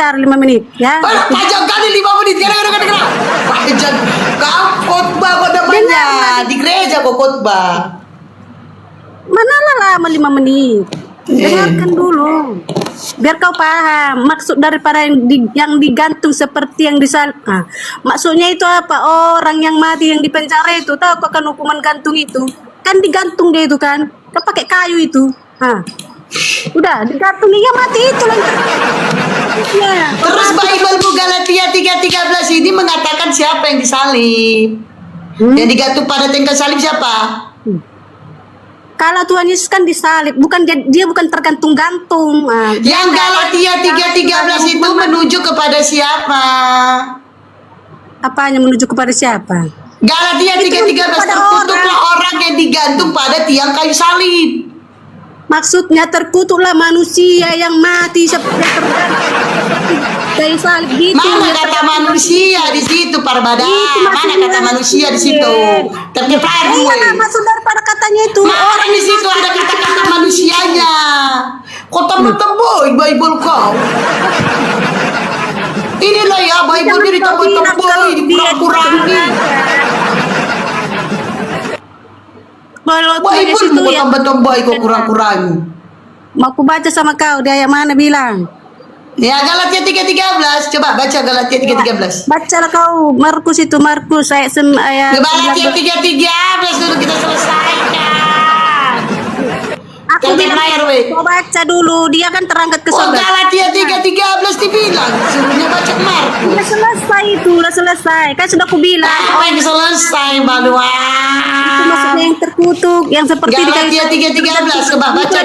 bicara 5 menit ya. Panjang kali 5 menit. Gara-gara. Panjang. Kau khotbah kok namanya. Di gereja kok khotbah. Mana lama 5 menit. Dengarkan dulu. Biar kau paham maksud daripada yang digantung seperti yang disalib. Nah, maksudnya itu apa? Orang yang mati yang di penjara itu tahu kok kan hukuman gantung itu? Kan digantung dia itu kan. Kan pakai kayu itu. Udah digantung dia mati itu lah. Ya. Terus Bible Galatia 3:13 ini mengatakan siapa yang disalib? Yang digantung pada tengkal salib siapa? Kalau Tuhan Yesus kan disalib, dia bukan tergantung-gantung. Yang Galatia 3:13 itu menuju kepada siapa? Apanya menuju kepada siapa? Galatia 3:13 terkutuklah orang yang digantung pada tiang kayu salib. Maksudnya terkutuklah manusia yang mati seperti kayu salib gitu. Mana kata manusia di situ, Parbada? Mana kata manusia di situ? Terkepar gue. Maksud daripada katanya itu. Mana di situ ada kata-kata manusianya? Kau tambah-tambah Bible kau. Inilah ya Bible ini ditambah-tambah, dikurang-kurangi. Bible mau tambah-tambah kau kurang-kurangi. Mau aku baca sama kau, dia yang mana bilang? Ya Galatia 3:13, coba baca Galatia 3:13. Bacalah kau Markus ayat Galatia 3:13 dulu kita selesaikan. Aku bilang kau baca dulu, dia kan terangkat ke surga. Galatia 3:13 dibilang suruhnya baca Markus. Udah selesai. Kan sudah aku bilang. Apa yang selesai, Baluan? Itu maksudnya yang terkutuk, yang seperti Galatia 3:13, coba baca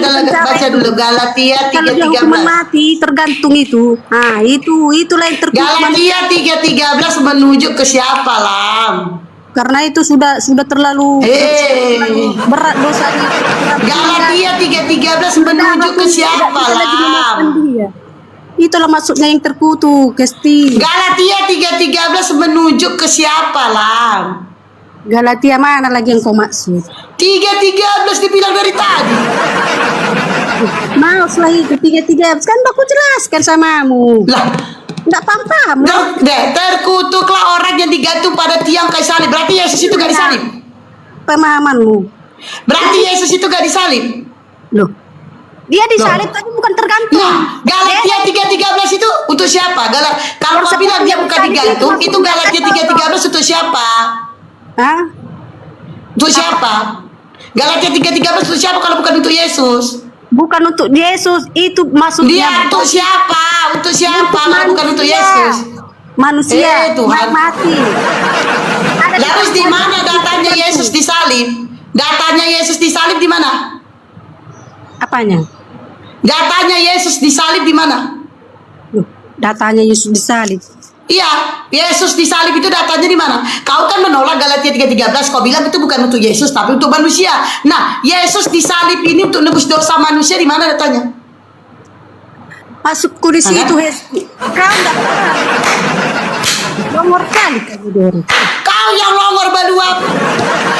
dulu Galatia 3:13. Kalau dia hukuman mati tergantung itu. Itulah yang terkutuk. Galatia 3:13 menuju ke siapa, Lam? Karena itu sudah terlalu berat dosanya. Galatia 3:13 menuju ke siapa, Lam? Itulah maksudnya yang terkutuk, Kesti. Galatia 3:13 menuju ke siapa, Lam? Galatia mana lagi yang kau maksud? 3:13 dibilang dari tadi. Maus lah itu 3:13 kan aku jelaskan samamu. Lah, enggak paham. Terkutuklah orang yang digantung pada tiang kayu salib. Berarti Yesus itu gak disalib. Pemahamanmu. Berarti Yesus itu gak disalib. Loh. Dia disalib tapi bukan tergantung. Nah, Galatia 3:13 itu untuk siapa? Kalau kau bilang dia bukan digantung, itu Galatia 3:13 untuk siapa? Untuk siapa? Galatia 3:13 untuk siapa kalau bukan untuk Yesus? Bukan untuk Yesus, itu maksudnya. Dia untuk siapa? Untuk siapa kalau bukan untuk Yesus? Manusia Tuhan mati. Terus di mana datanya Yesus disalib? Datanya Yesus disalib di mana? Apanya? Datanya Yesus disalib di mana? Datanya Yesus disalib. Iya, Yesus disalib itu datanya di mana? Kau kan menolak Galatia 3:13, kau bilang itu bukan untuk Yesus tapi untuk manusia. Nah, Yesus disalib ini untuk nebus dosa manusia, di mana datanya? Masuk di situ, Kau enggak paham. Nomor kali kamu Dori. Kau yang longor baluap.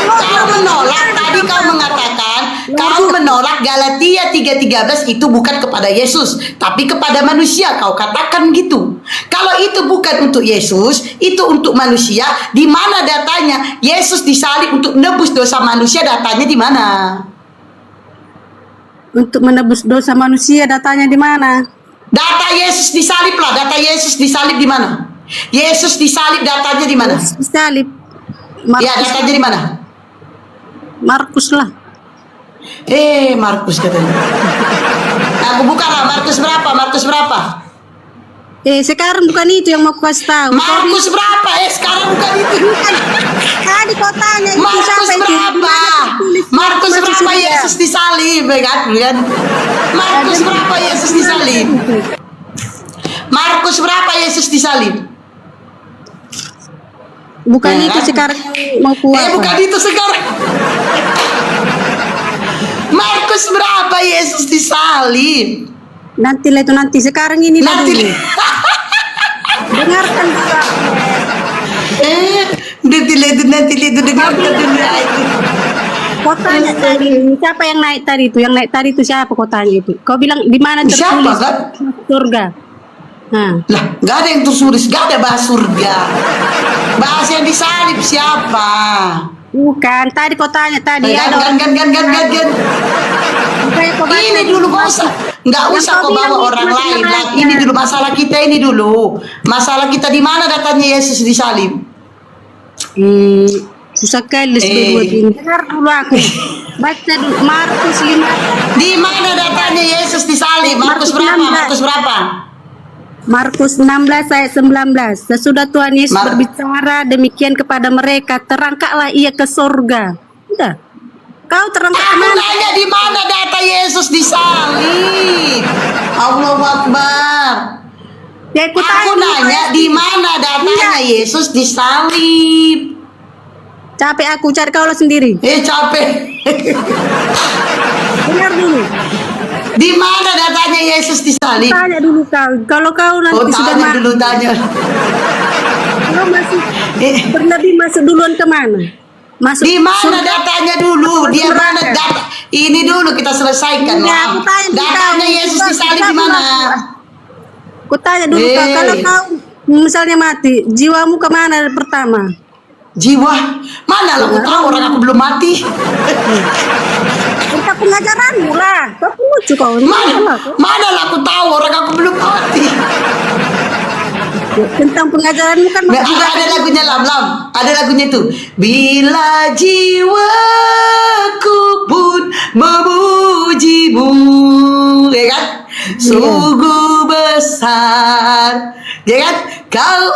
Kau menolak, tadi kau mengatakan kau menolak Galatia 3:13 itu bukan kepada Yesus tapi kepada manusia. Kau katakan gitu. Kalau itu bukan untuk Yesus, itu untuk manusia, di mana datanya? Yesus disalib untuk nebus dosa manusia, datanya di mana? Untuk menebus dosa manusia, datanya di mana? Data Yesus disalib lah, data Yesus disalib di mana? Yesus disalib, datanya di mana? Disalib. Ya, datanya di mana? Markus lah. Markus katanya. Aku buka lah, Markus berapa? Sekarang bukan itu yang mau aku kasih tahu. Markus berapa? Sekarang bukan itu. Tadi kau tanya itu Markus berapa? Markus berapa Yesus disalib, kan? Markus berapa Yesus disalib? Markus berapa Yesus disalib? Bukan itu sekarang yang mau kuat. Bukan itu sekarang. Markus berapa Yesus disalib? Nantilah itu nanti. Sekarang ini nanti. Dengarkan juga. Nanti dengarkan dulu. Kau tanya tadi, siapa yang naik tadi itu? Yang naik tadi itu siapa kau tanya itu? Kau bilang di mana tertulis siapa, kan? surga? Nah, Lah, nggak ada yang tertulis, nggak ada bahas surga. Bahas yang disalib siapa? bukan. Tadi kau tanya tadi Kan, ada orang. Bukannya kau baca Ini dulu nggak usah, nggak Yang usah kau kau bilang bawa itu orang masih lain. ada. Lah, ini dulu masalah kita ini dulu. Masalah kita di mana datanya Yesus disalib? Susah kali sebelum ini. Dengar dulu aku. Baca dulu Markus 5. Di mana datanya Yesus disalib? Markus berapa? 16. Markus berapa? Markus 16 ayat 19. Sesudah Tuhan Yesus berbicara demikian kepada mereka, terangkatlah ia ke surga. Udah. Kau terangkat Aku kemana? nanya di mana data Yesus disalib? Allahu Akbar. Ya, aku Aku nanya di mana datanya Yesus disalib? Capek aku, cari kau lah sendiri. Capek. Dengar dulu. Di mana datanya Yesus disalib? Tanya dulu kau. Kalau kau nanti sudah Tanya dulu, tanya. Kau masih berlebih masuk duluan kemana? Masuk Di mana surga? datanya dulu? Dia Surga. mana data? Ini dulu kita selesaikan. Iya, Lam. aku tanya dulu Datanya kau. Yesus Kita- disalib kita di mana? Aku tanya dulu kau, kalau kau misalnya mati, jiwamu kemana pertama? Jiwa? Mana lah aku tahu orang aku belum mati. Tentang pengajaranmu lah. Kau lucu kau. Mana lah aku tahu orang aku belum mati. Tentang pengajaranmu kan Nggak, ada lagunya Lam. Ada lagunya tuh. Bila jiwaku pun memujimu, ya kan? Sungguh besar, ya kan? Kau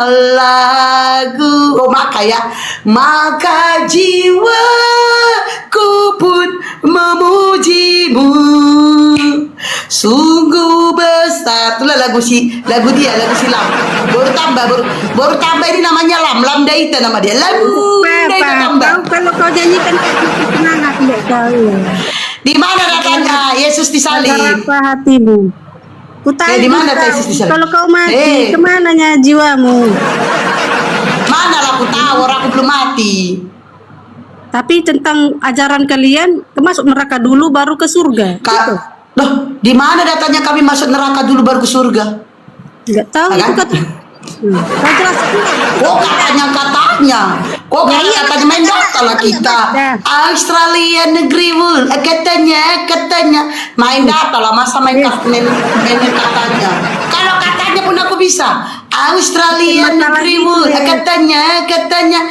Allahku. Oh maka jiwaku pun memujimu. Sungguh besar. Itulah lagu dia Lam. Baru tambah ini namanya Lam Daita nama dia. Lam Daita tambah. Kalau kau nyanyikan semangat enggak kau. Di mana datanya Yesus disalib? Apa hatimu? Kutanya di mana kau, Yesus disalib? kalau kau mati, kemananya jiwamu? Mana lah aku tahu orang aku belum mati. Tapi tentang ajaran kalian, masuk neraka dulu baru ke surga. Gitu. Loh, di mana datanya kami masuk neraka dulu baru ke surga? Enggak tahu itu kata. Kau jelas. Kok katanya katanya main data lah kita. Australia negeri wul katanya main data lah, masa main katanya. Kalau katanya pun aku bisa. Australia negeri wul katanya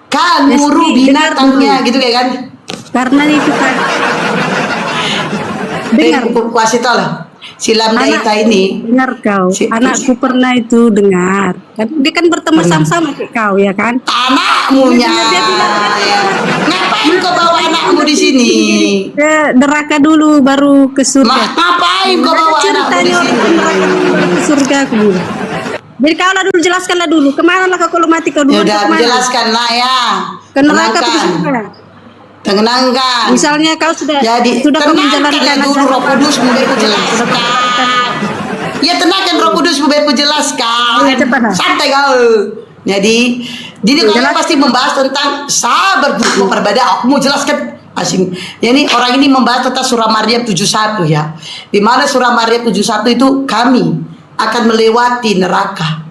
kanguru binatangnya gitu kayak kan. Karena itu kan. Dengar. Aku kasih tau lah. Si Lam Daita ini. Dengar kau. Anakku pernah itu dengar. Dia kan berteman sama-sama kayak kau ya kan. Anakmunya. Ngapain kau bawa anakmu di sini? Ke neraka dulu baru ke surga. Ngapain kau bawa anakmu di sini? Baru ke surga aku dulu. Jadi kau lah dulu jelaskanlah dulu. Kemana lah kau kalau mati kau dulu? Ya udah jelaskan lah ya. Ke neraka ke surga. Tenangkan. Misalnya kau sudah kau menjalankan dulu Roh Kudus biar jelaskan. Ya tenangkan Roh Kudus biar jelaskan. Santai kau. Jadi kalian pasti membahas tentang sabar dulu perbedaan. Aku mau jelaskan asing. Jadi orang ini membahas tentang surah Maryam 71 ya. Di mana surah Maryam 71 itu kami akan melewati neraka.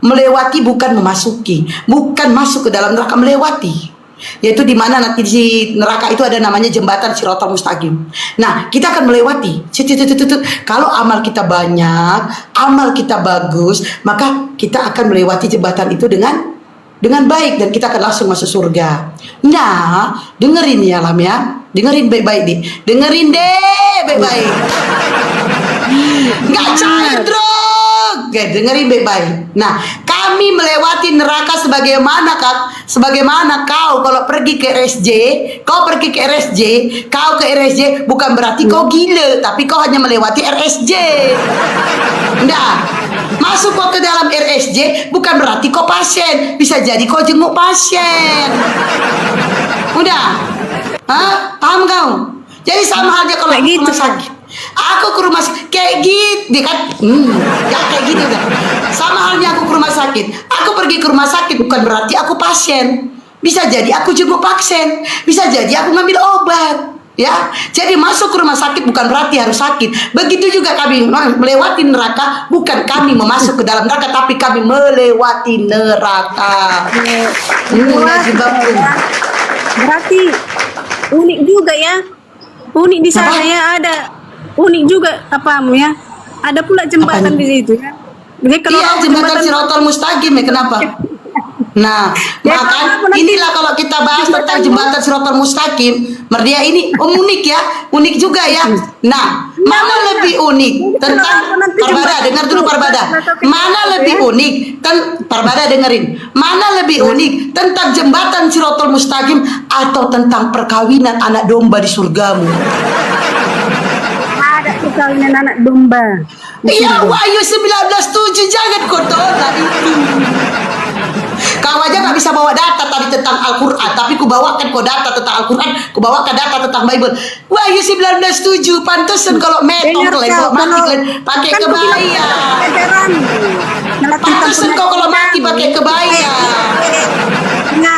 Melewati bukan memasuki, bukan masuk ke dalam neraka, melewati. Yaitu di mana nanti di neraka itu ada namanya jembatan Shiratal Mustaqim. Nah, kita akan melewati. Kalau amal kita banyak, amal kita bagus, maka kita akan melewati jembatan itu dengan baik dan kita akan langsung masuk surga. Nah, dengerin ya Lam ya. Dengerin baik-baik deh. Dengerin deh baik-baik. Nggak cair drog. Oke, dengerin baik-baik. Nah, kami melewati neraka sebagaimana kau kalau pergi ke RSJ, kau ke RSJ bukan berarti kau gila, tapi kau hanya melewati RSJ. Nah, masuk kau ke dalam RSJ bukan berarti kau pasien, bisa jadi kau jenguk pasien. Udah? Hah? Paham kau? Jadi sama halnya kalau ke rumah sakit. Aku ke rumah sakit kayak gitu kan, gak kayak gitu kan. Sama halnya aku ke rumah sakit. Aku pergi ke rumah sakit bukan berarti aku pasien. Bisa jadi aku jenguk pasien, bisa jadi aku ngambil obat. Ya, jadi masuk ke rumah sakit bukan berarti harus sakit. Begitu juga kami melewati neraka, bukan kami memasuk ke dalam neraka, tapi kami melewati neraka. Ngaji baku. Berarti unik juga ya. Unik di sana Apa? ya, ada unik juga apa ya? Ada pula jembatan Apanya? di situ ya. Jadi kalau Iya, jembatan Siratal Mustaqim ya, kenapa? Nah, Ya, maka kalau inilah kalau kita bahas tentang jembatan Siratal Mustaqim, Merdia ini unik ya, unik juga ya. Nah, mana lebih unik tentang Parbada? Dengar dulu Parbada. Mana lebih unik? Parbada dengerin. Mana lebih unik tentang jembatan Siratal Mustaqim atau tentang perkawinan anak domba di surgamu? ada perkawinan anak domba. Iya, Wahyu 19:7, jangan kau tolak itu. Kau aja nggak bisa bawa data tadi tentang Al-Quran, tapi ku bawakan kau data tentang Al-Quran, ku bawakan data tentang Bible. Wahyu 19:7, pantesan kalau metong kalian, kalau mati kalian pakai kebaya. Pantesan kau kalau mati pakai kebaya.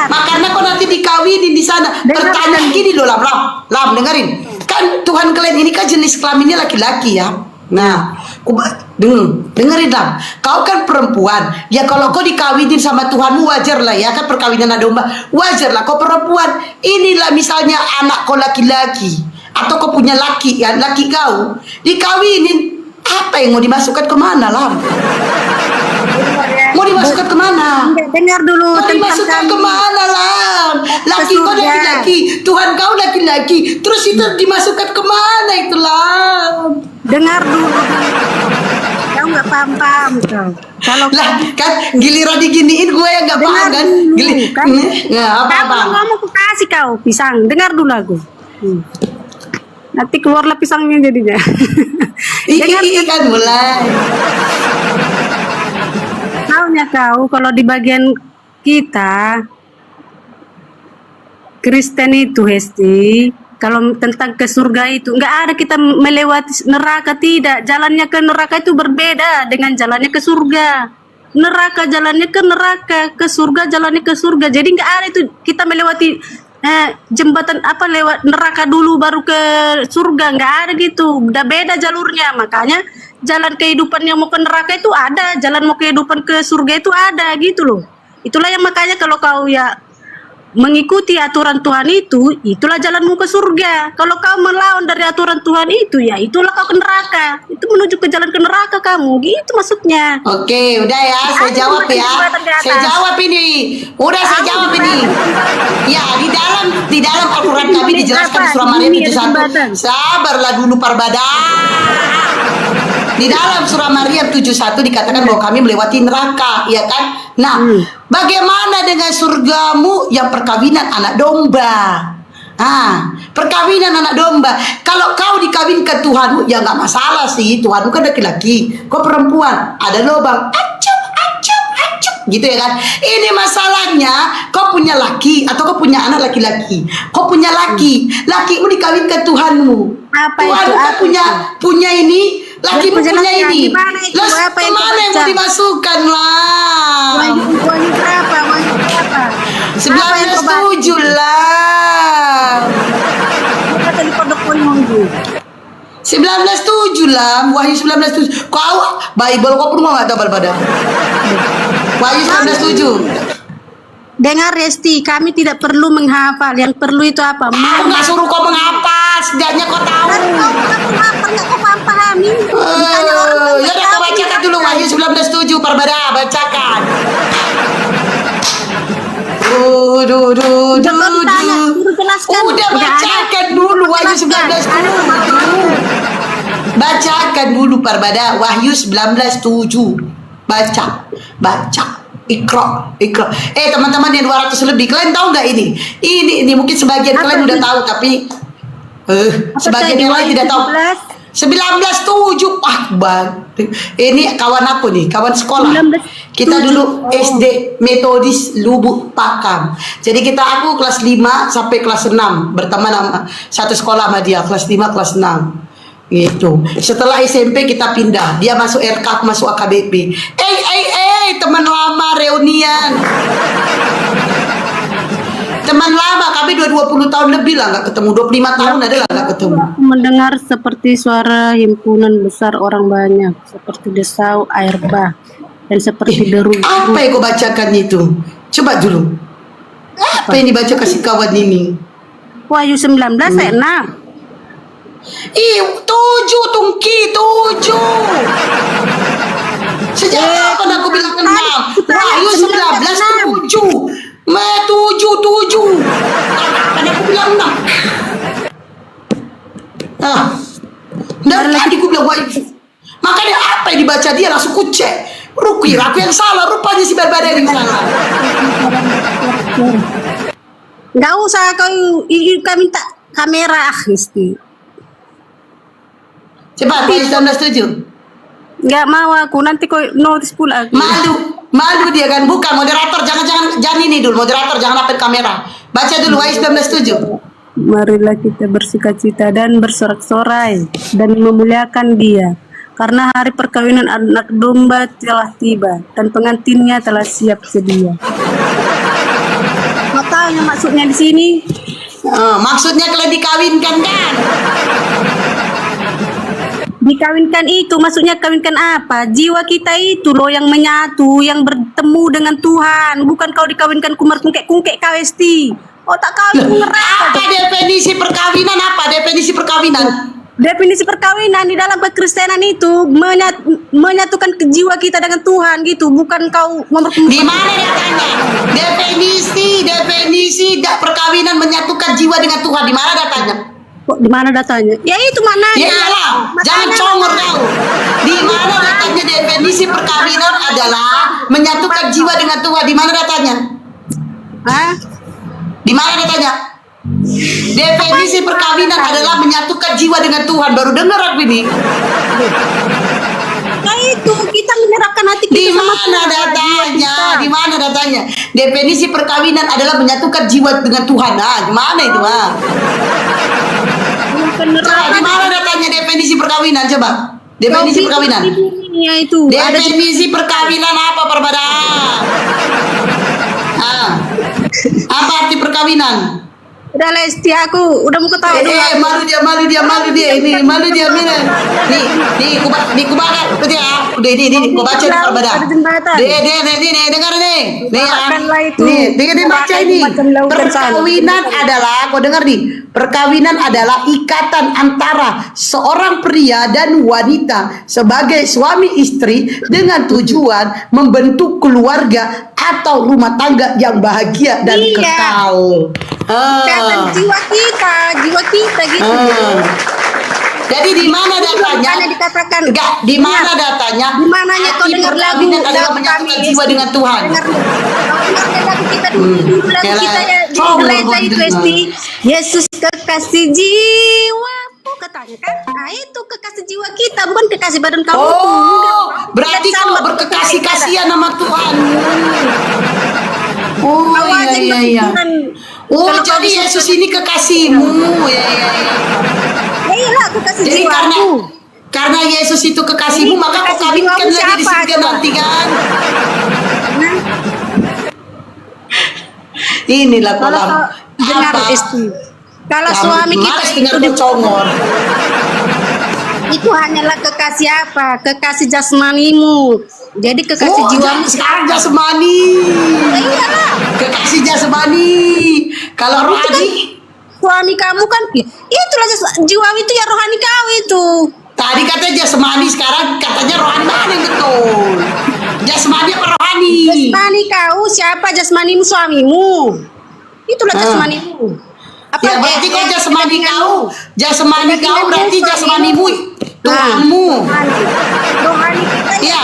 Makanya kau nanti dikawinin di sana. Pertanyaan gini loh, Lam, dengerin. Kan Tuhan kalian ini kan jenis kelaminnya laki-laki ya. Nah, dengerin Lam. Kau kan perempuan. Ya kalau kau dikawinin sama Tuhanmu wajar lah ya, kan perkawinan anak domba. Wajar lah kau perempuan. Inilah misalnya anak kau laki-laki, atau kau punya laki, ya laki kau dikawinin. Apa yang mau dimasukkan kemana Lam? Mau dimasukkan kemana? Dengar dulu Mau dimasukkan kemana Lam? Laki kau laki-laki, Tuhan kau laki-laki, terus itu dimasukkan kemana itu Lam? Dengar dulu. Kau nggak paham kau. Kalau Lah kan giliran diginiin gue yang nggak paham kan? kan? Nggak apa-apa. Kalau kamu aku kasih kau pisang, dengar dulu aku. Nanti keluarlah pisangnya jadinya. Dengar Kan mulai. Taunya kau kalau di bagian kita Kristen itu Hesti, kalau tentang ke surga itu nggak ada kita melewati neraka, tidak. Jalannya ke neraka itu berbeda dengan jalannya ke surga. Neraka jalannya ke neraka, ke surga jalannya ke surga. Jadi nggak ada itu kita melewati jembatan apa lewat neraka dulu baru ke surga, nggak ada gitu. Udah beda jalurnya. Makanya jalan kehidupan yang mau ke neraka itu ada, jalan mau kehidupan ke surga itu ada gitu loh. Itulah yang makanya kalau kau ya mengikuti aturan Tuhan itu, itulah jalanmu ke surga. Kalau kau melawan dari aturan Tuhan itu, ya itulah kau ke neraka. Itu menuju ke jalan ke neraka kamu, gitu maksudnya. Oke, udah ya, saya jawab ya. Saya jawab ini. Udah saya jawab ini. Ya, di dalam Al-Quran kami dijelaskan di surah Maryam 71. Sabarlah dulu Parbada. Di dalam surah Maryam 71 dikatakan bahwa kami melewati neraka, ya kan? Nah, bagaimana dengan surgamu yang perkawinan anak domba? Perkawinan anak domba. Kalau kau dikawinkan Tuhanmu, ya nggak masalah sih. Tuhanmu kan laki-laki, kau perempuan. Ada lubang, acup, gitu ya kan? Ini masalahnya, kau punya laki atau kau punya anak laki-laki. Kau punya lakimu dikawinkan Tuhanmu. Apa Tuhanmu itu? kan punya ini. Lakimu punya ini. Lah kemana yang mau dimasukkan lah? Wahyu berapa? 19:7 lah. Kata di pondok Ponyogi. 19:7 lah, Wahyu 19:7. Kau Bible kau pun mau nggak tahu pada? Wahyu 19:7. Dengar Resti, kami tidak perlu menghafal. Yang perlu itu apa? Aku nggak suruh kau menghafal, setidaknya kau tahu. Kau pahami. Ya udah kau bacakan dulu Wahyu 19:7 Parbada, bacakan. Udah bacakan dulu Wahyu 19:7. Bacakan dulu Parbada Wahyu 19:7. Baca. Ikra. Teman-teman yang 200 lebih, kalian tahu nggak ini? Ini mungkin sebagian kalian udah tahu, tapi sebagian yang lain tidak tahu. 19:7. Ini kawan aku nih, kawan sekolah. Kita dulu SD Metodis Lubuk Pakam. Jadi aku kelas 5 sampai kelas 6 berteman sama satu sekolah sama dia, kelas 5 kelas 6. Gitu. Setelah SMP kita pindah. Dia masuk RK, aku masuk AKBP. Teman lama reunian. Teman lama, kami 20 tahun lebih lah nggak ketemu, 25 tahun adalah nggak ketemu. Aku mendengar seperti suara himpunan besar orang banyak, seperti desau air bah, dan seperti deru. Apa yang kau bacakan itu? Coba dulu. Apa yang dibaca kasih kawan ini? Wahyu 19 ayat 6. Ih, 7 Tungki, 7. Sejak kapan aku bilang 6? Wahyu 19 7. 7. Kapan aku bilang 6? Dan tadi aku bilang Wahyu. Makanya apa yang dibaca dia langsung ku cek. Kira aku yang salah, rupanya si Barbara yang salah. Nggak usah kau minta kamera Isti. Cepat, Wahyu 19 7. Nggak mau aku, nanti kau notice pula aku. Malu dia kan, bukan moderator, jangan ini dulu, moderator jangan hapus kamera. Baca dulu Wahyu 19 7. Marilah kita bersukacita dan bersorak-sorai dan memuliakan Dia, karena hari perkawinan anak domba telah tiba dan pengantinnya telah siap sedia. Kau tahu yang maksudnya di sini? Maksudnya kalian dikawinkan kan? Dikawinkan itu maksudnya kawinkan apa? Jiwa kita itu loh yang menyatu, yang bertemu dengan Tuhan. Bukan kau dikawinkan kumar kungkek kawesti. Oh tak kawin ngerasa. Apa definisi perkawinan? Apa definisi perkawinan? Definisi perkawinan di dalam kekristenan itu menyatukan jiwa kita dengan Tuhan gitu. Bukan kau Di mana datanya? Definisi perkawinan menyatukan jiwa dengan Tuhan. Di mana datanya? Kok di mana datanya? Ya itu maknanya. Ya iyalah, jangan congor kau. Di mana datanya definisi perkawinan adalah menyatukan jiwa dengan Tuhan? Di mana datanya? Hah? Di mana datanya? Definisi perkawinan adalah menyatukan jiwa dengan Tuhan. Baru dengar aku ini. Nah itu kita menyerahkan hati kita Di sama mana Tuhan, datanya? jiwa Di mana datanya? Definisi perkawinan adalah menyatukan jiwa dengan Tuhan. Di mana itu, Coba, di mana datanya definisi perkawinan? Coba. Definisi perkawinan. Ya itu. Definisi perkawinan apa, Perbada? Apa arti perkawinan? Udah Lesti aku udah mau ketawa dulu. Malu dia. Ini malu dia Mina. Nih, kubaca. Udah ini, kubaca di Perbada. Nih, dengar nih. Nih, dengar baca ini. Perkawinan adalah, kau dengar nih. Perkawinan adalah ikatan antara seorang pria dan wanita sebagai suami istri dengan tujuan membentuk keluarga atau rumah tangga yang bahagia dan kekal. Ikatan jiwa kita gitu. Jadi di mana datanya? Dikatakan enggak, di mana datanya? Di mananya kau dengar lagu adalah menyatukan jiwa dengan Tuhan. Lagu kita dulu lagu kita ya gereja itu Esti. Yesus kekasih jiwaku katanya kan. Nah itu kekasih jiwa kita bukan kekasih badan kamu. Oh, berarti kau berkekasih-kasihan sama Tuhan. Oh iya. Oh jadi Yesus ini kekasihmu. Ya. Ya iyalah aku kasih Jadi jiwaku. karena Yesus itu kekasihmu, maka kau kawinkan lagi di surga nanti kan. Inilah Kalau kolam. dengar istri, kalau suami kita itu dicongor. itu hanyalah kekasih apa? Kekasih jasmanimu. Jadi kekasih jiwamu Sekarang jasmani. Ya iyalah. Kekasih jasmani. Kalau rohani, Suami kamu kan itulah jiwa itu ya rohani kau itu. tadi katanya jasmani, sekarang katanya rohani. Mana yang betul? Jasmani apa rohani? Jasmani kau siapa? Jasmanimu suamimu. Itulah jasmanimu. Ya berarti kau jasmani kau. Jasmani kau berarti jasmanimu Tuhanmu. Rohani kita Iya.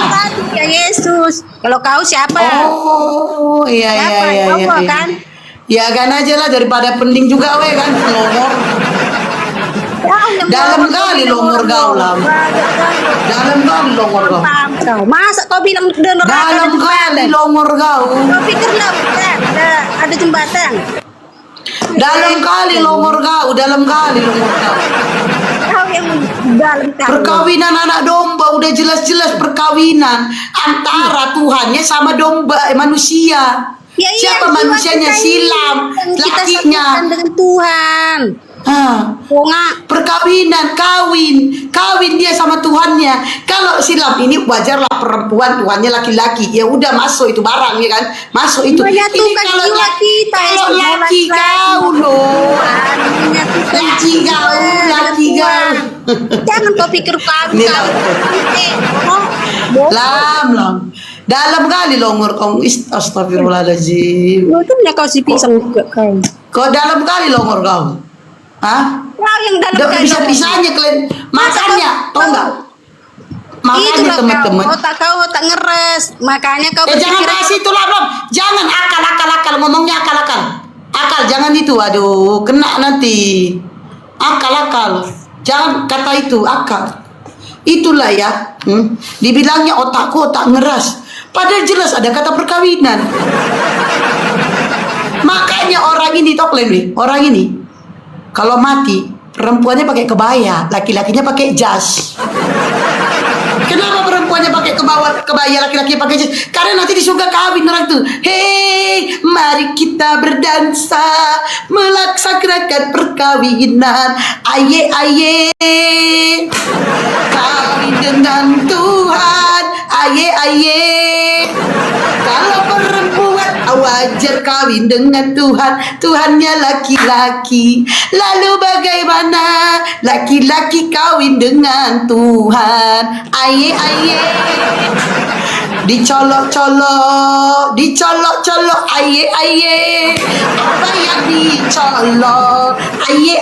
ya Yesus. Kalau kau siapa? Oh iya. Kau kan? Ya kan aja lah daripada pending juga we kan ngomong. Dalam kali longor kau lah. Dalam kali longor kau. Kau masa kau bilang donor Dalam kali longor kau. Kau pikirlah ada jembatan. Dalam kali longor kau. Dalam kali longor kau. Kau yang dalam kali. Perkawinan anak domba udah jelas-jelas perkawinan antara Tuhannya sama domba manusia. Ya, iya, Siapa jiwa manusianya? kita ini Silam, yang kita lakinya. satukan dengan Tuhan. Oh nggak? Perkawinan, kawin dia sama Tuhannya. Kalau silam ini wajarlah perempuan, Tuhannya laki-laki. Ya udah masuk itu barang ya kan, masuk itu. Menyatukan jiwa kita. kalau laki kau loh, laki kau, laki kau. Jangan kau pikir kau. Ini lam. Dalam kali longor kau. Astagfirullahaladzim. Itu punya kau si pisang juga kau. Kau dalam kali longor kau. Hah? Kau yang dalam Udah kali. bisa-bisanya kalian makannya, tau nggak? Makanya teman-teman. Kau tak ngeres, makanya kau Jangan bahas itu lah, Rob. Jangan akal ngomongnya akal. Akal jangan itu, aduh, kena nanti. Akal. Jangan kata itu akal. Itulah ya. Dibilangnya otakku otak ngeras. Padahal jelas ada kata perkawinan. Makanya orang ini toklen nih, orang ini kalau mati perempuannya pakai kebaya, laki-lakinya pakai jas. Kenapa perempuannya pakai kebaya, laki-laki pakai jas? Karena nanti di surga kawin orang tuh. Hei, mari kita berdansa melaksanakan perkawinan. Aye, kawin dengan Tuhan. Aye. Kalau perempuan wajar kawin dengan Tuhannya laki-laki. Lalu bagaimana laki-laki kawin dengan Tuhan? Aye, dicolok-colok, aye, apa yang dicolok? Aye,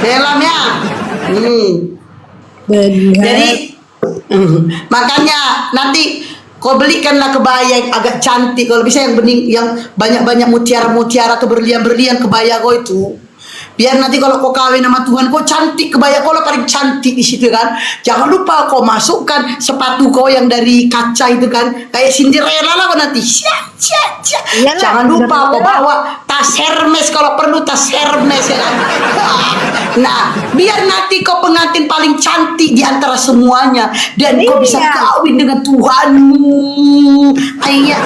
dalam ya. Jadi makanya nanti kau belikanlah kebaya yang agak cantik, kalau bisa yang bening, yang banyak-banyak mutiara-mutiara atau berlian-berlian kebaya kau itu. Biar nanti kalau kau kawin sama Tuhan, kau cantik, kebaya kau lah paling cantik di situ kan. Jangan lupa kau masukkan sepatu kau yang dari kaca itu kan, kayak Cinderella lah kau nanti. Iyalah, Jangan lupa kau bawa tas Hermes kalau perlu, tas Hermes ya kan. Nah, biar nanti kau pengantin paling cantik di antara semuanya, dan kau bisa kawin dengan Tuhanmu. Ayah.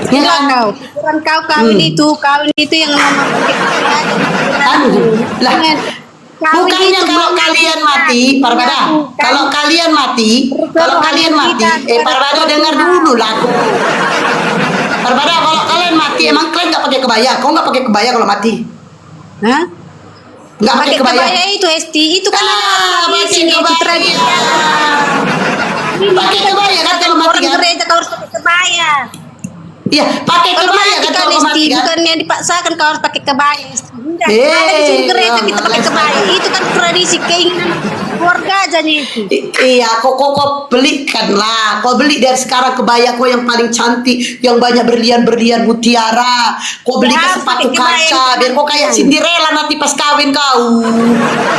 Ya kan? Kau kawin itu yang Bukannya kalau kalian mati, Parvada, kalau kalian mati, Parvada dengar dulu lagu. Parvada, kalau kalian mati, emang kalian nggak pakai kebaya? Kau nggak pakai kebaya kalau mati? Hah? Nggak pakai kebaya? itu Esti, itu kan pakai kebaya. Pakai kebaya kan kalau mati kan? Gereja kau harus pakai kebaya. Iya, pakai kebaya kan kalau mati kan? Bukannya dipaksakan kau harus pakai kebaya. Ada di gereja kita pakai kebaya. Itu kan tradisi keinginan keluarga aja nih itu. Iya, kok belikan lah. Kau beli dari sekarang kebaya kau yang paling cantik, yang banyak berlian-berlian mutiara. Kau belikan sepatu kaca, biar kau kayak Cinderella nanti pas kawin kau.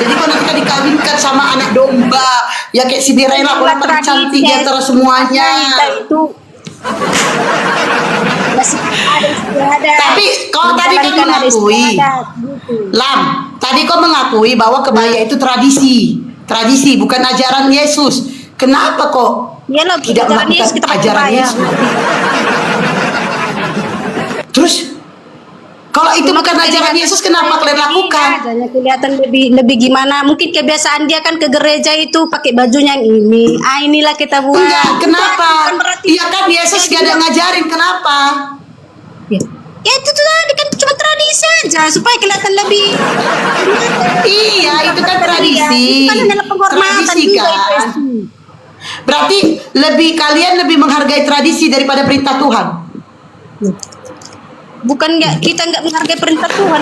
Jadi kau nanti kan dikawinkan sama anak domba, ya kayak Cinderella, kau yang paling cantik di antara semuanya. Itu Tapi kau tadi kan mengakui, Lam, tadi kau mengakui bahwa kebaya itu tradisi bukan ajaran Yesus. Kenapa kok tidak melakukan ajaran Yesus? Terus kalau itu bukan ajaran Yesus, kenapa kalian lakukan? Kelihatan lebih gimana? Mungkin kebiasaan dia kan ke gereja itu pakai bajunya yang ini. Inilah kita buat. Enggak, kenapa? Iya kan Yesus gak ada ngajarin, kenapa? Ya itu tuh tadi kan cuma tradisi aja supaya kelihatan lebih. Iya, itu kan tradisi. Itu kan adalah penghormatan Tradisi juga kan. itu. Berarti kalian lebih menghargai tradisi daripada perintah Tuhan. Bukan kita nggak menghargai perintah Tuhan.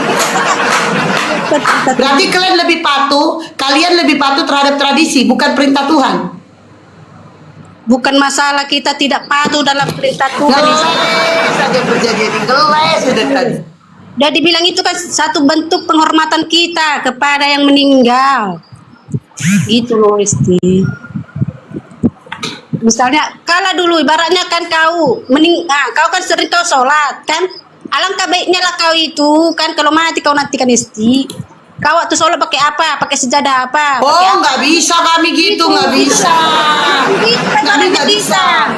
Berarti kalian lebih patuh terhadap tradisi, bukan perintah Tuhan. Bukan masalah kita tidak patuh dalam perintah Tuhan. Ngeles saja berjadi ngeles sudah tadi. Dan dibilang itu kan satu bentuk penghormatan kita kepada yang meninggal. Gitu loh Esti. Misalnya kalau dulu ibaratnya kan kau kau kan sering kau sholat kan. Alangkah baiknya lah kau itu kan kalau mati kau nanti kan Esti. Kau waktu sholat pakai apa? Pakai sejadah apa? Oh, nggak bisa kami gitu, nggak bisa. Nggak bisa.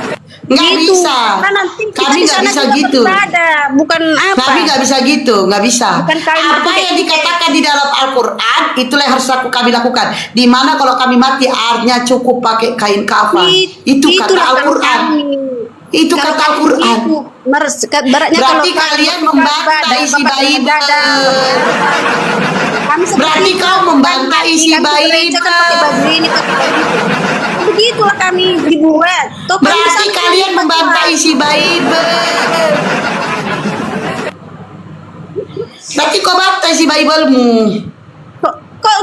Nggak Gitu. bisa. Nah, nanti kita Kami di nggak sana bisa juga gitu. beribadah, bukan apa. Kami nggak bisa gitu, nggak bisa. Bukan kain Apa pakai yang tiket. dikatakan di dalam Al-Quran, itulah yang harus kami lakukan. Di mana kalau kami mati, artinya cukup pakai kain kafan. Itu kata Itulah kalau Al-Quran. kami. Itu Kalau kata kami Al-Quran. gitu, beratnya kalau Berarti kalian kami membantah ibadah, isi Bapak Bible. ibadah. Kami seperti Berarti itu. kau membantah Kan isi kan ke gereja kan pakai Bible. baju ini, pakai baju itu. Begitulah kami dibuat. Toh kami Berarti sana kalian pakai membantah baju. isi Bible. Berarti kau bantah isi Bible-mu. Kok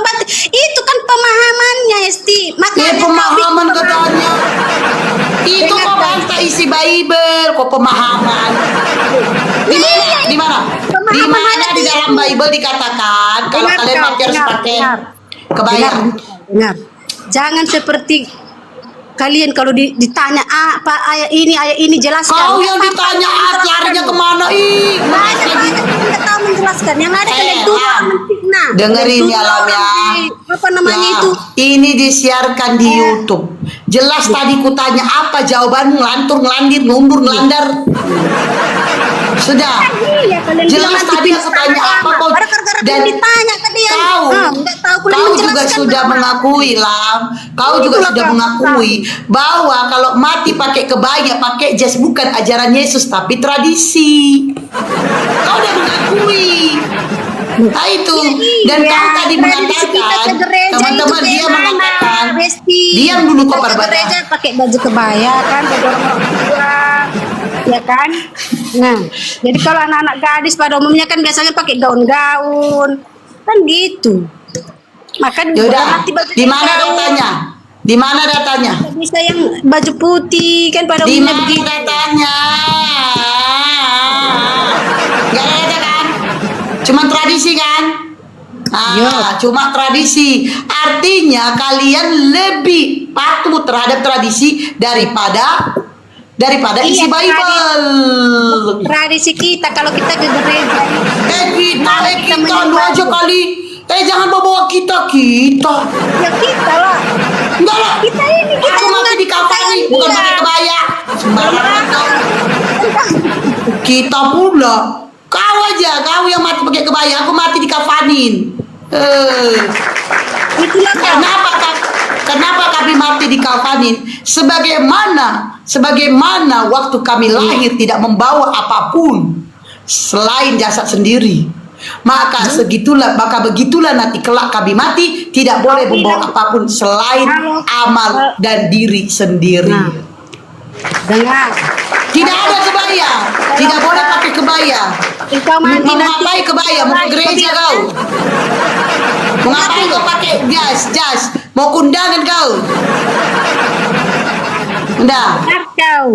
itu kan pemahamannya, Esti. Ya Makanya pemahaman kau bikin katanya. Itu Dengar, kok bantah isi Bible, kok pemahaman. Di mana? Di mana? Di Pemahaman mana ada di di dalam situ. Bible dikatakan kalau Dengar, kalian kau, mati harus dengar, pakai dengar. kebaya? Dengar. Jangan seperti kalian kalau ditanya apa ayat ini jelaskan. Kau Nggak yang tahu ditanya menjelaskan. larinya kemana? Ih, Banyak tidak tahu menjelaskan. Yang ada kalian Eh, dulu Lam. menfitnah. Dengerin Kalian ya, dulu Lam, ya. Apa namanya Lah, itu? ini disiarkan di YouTube. Jelas tadi kutanya apa jawabanmu, ngelantur, ngelandir, ngundur, ngelandar. Sudah. Iya, kalian Jelas bilang tadi nanti aku tanya apa kau gara-gara dan kalian ditanya ke dia. kau Nggak tahu kalian kau juga menjelaskan sudah apa. mengakui, Lam. Kau juga Itulah sudah kau. mengakui bahwa kalau mati pakai kebaya, pakai jas bukan ajaran Yesus tapi tradisi. Kau udah mengakui. Nah itu. Dan Iya, kau tadi tradisi kita mengatakan, ke gereja teman-teman itu dia kayak mana, mengatakan, Besti? diam dulu kau Kita ke Barbara. gereja pakai baju kebaya kan, baju orang tua, ya kan? Nah, jadi kalau anak-anak gadis pada umumnya kan biasanya pakai gaun-gaun, kan gitu. Maka Yaudah, nanti baju di mana gaun. datanya? Di mana datanya? Bisa yang baju putih kan pada Di umumnya mana begitu. datanya? Gak ada data kan? Cuma tradisi kan? Iya. Cuma tradisi. Artinya kalian lebih patuh terhadap tradisi daripada isi Iya, Bible. Tradisi kita kalau kita ke gereja. Kita lu aja kali. Jangan bawa kita. Ya kita lah. Enggak lah. Kita ini kita Aku mati di kafani, bukan pakai kebaya. Sembarangan kau. Kita pula. Kau aja, kau yang mati pakai kebaya, aku mati dikafanin. Itulah kau. Kenapa kami mati dikafanin? Sebagaimana waktu kami lahir tidak membawa apapun selain jasad sendiri. Maka begitulah nanti kelak kami mati tidak boleh membawa apapun selain amal dan diri sendiri. Nah, dengar. Tidak ada kebaya, tidak boleh pakai kebaya. Engkau mati Mau nanti. ngapain kebaya? Mau ke gereja kau? Mau ngapain kau pakai jas? Mau kundangan kau? Udah. Benar kau.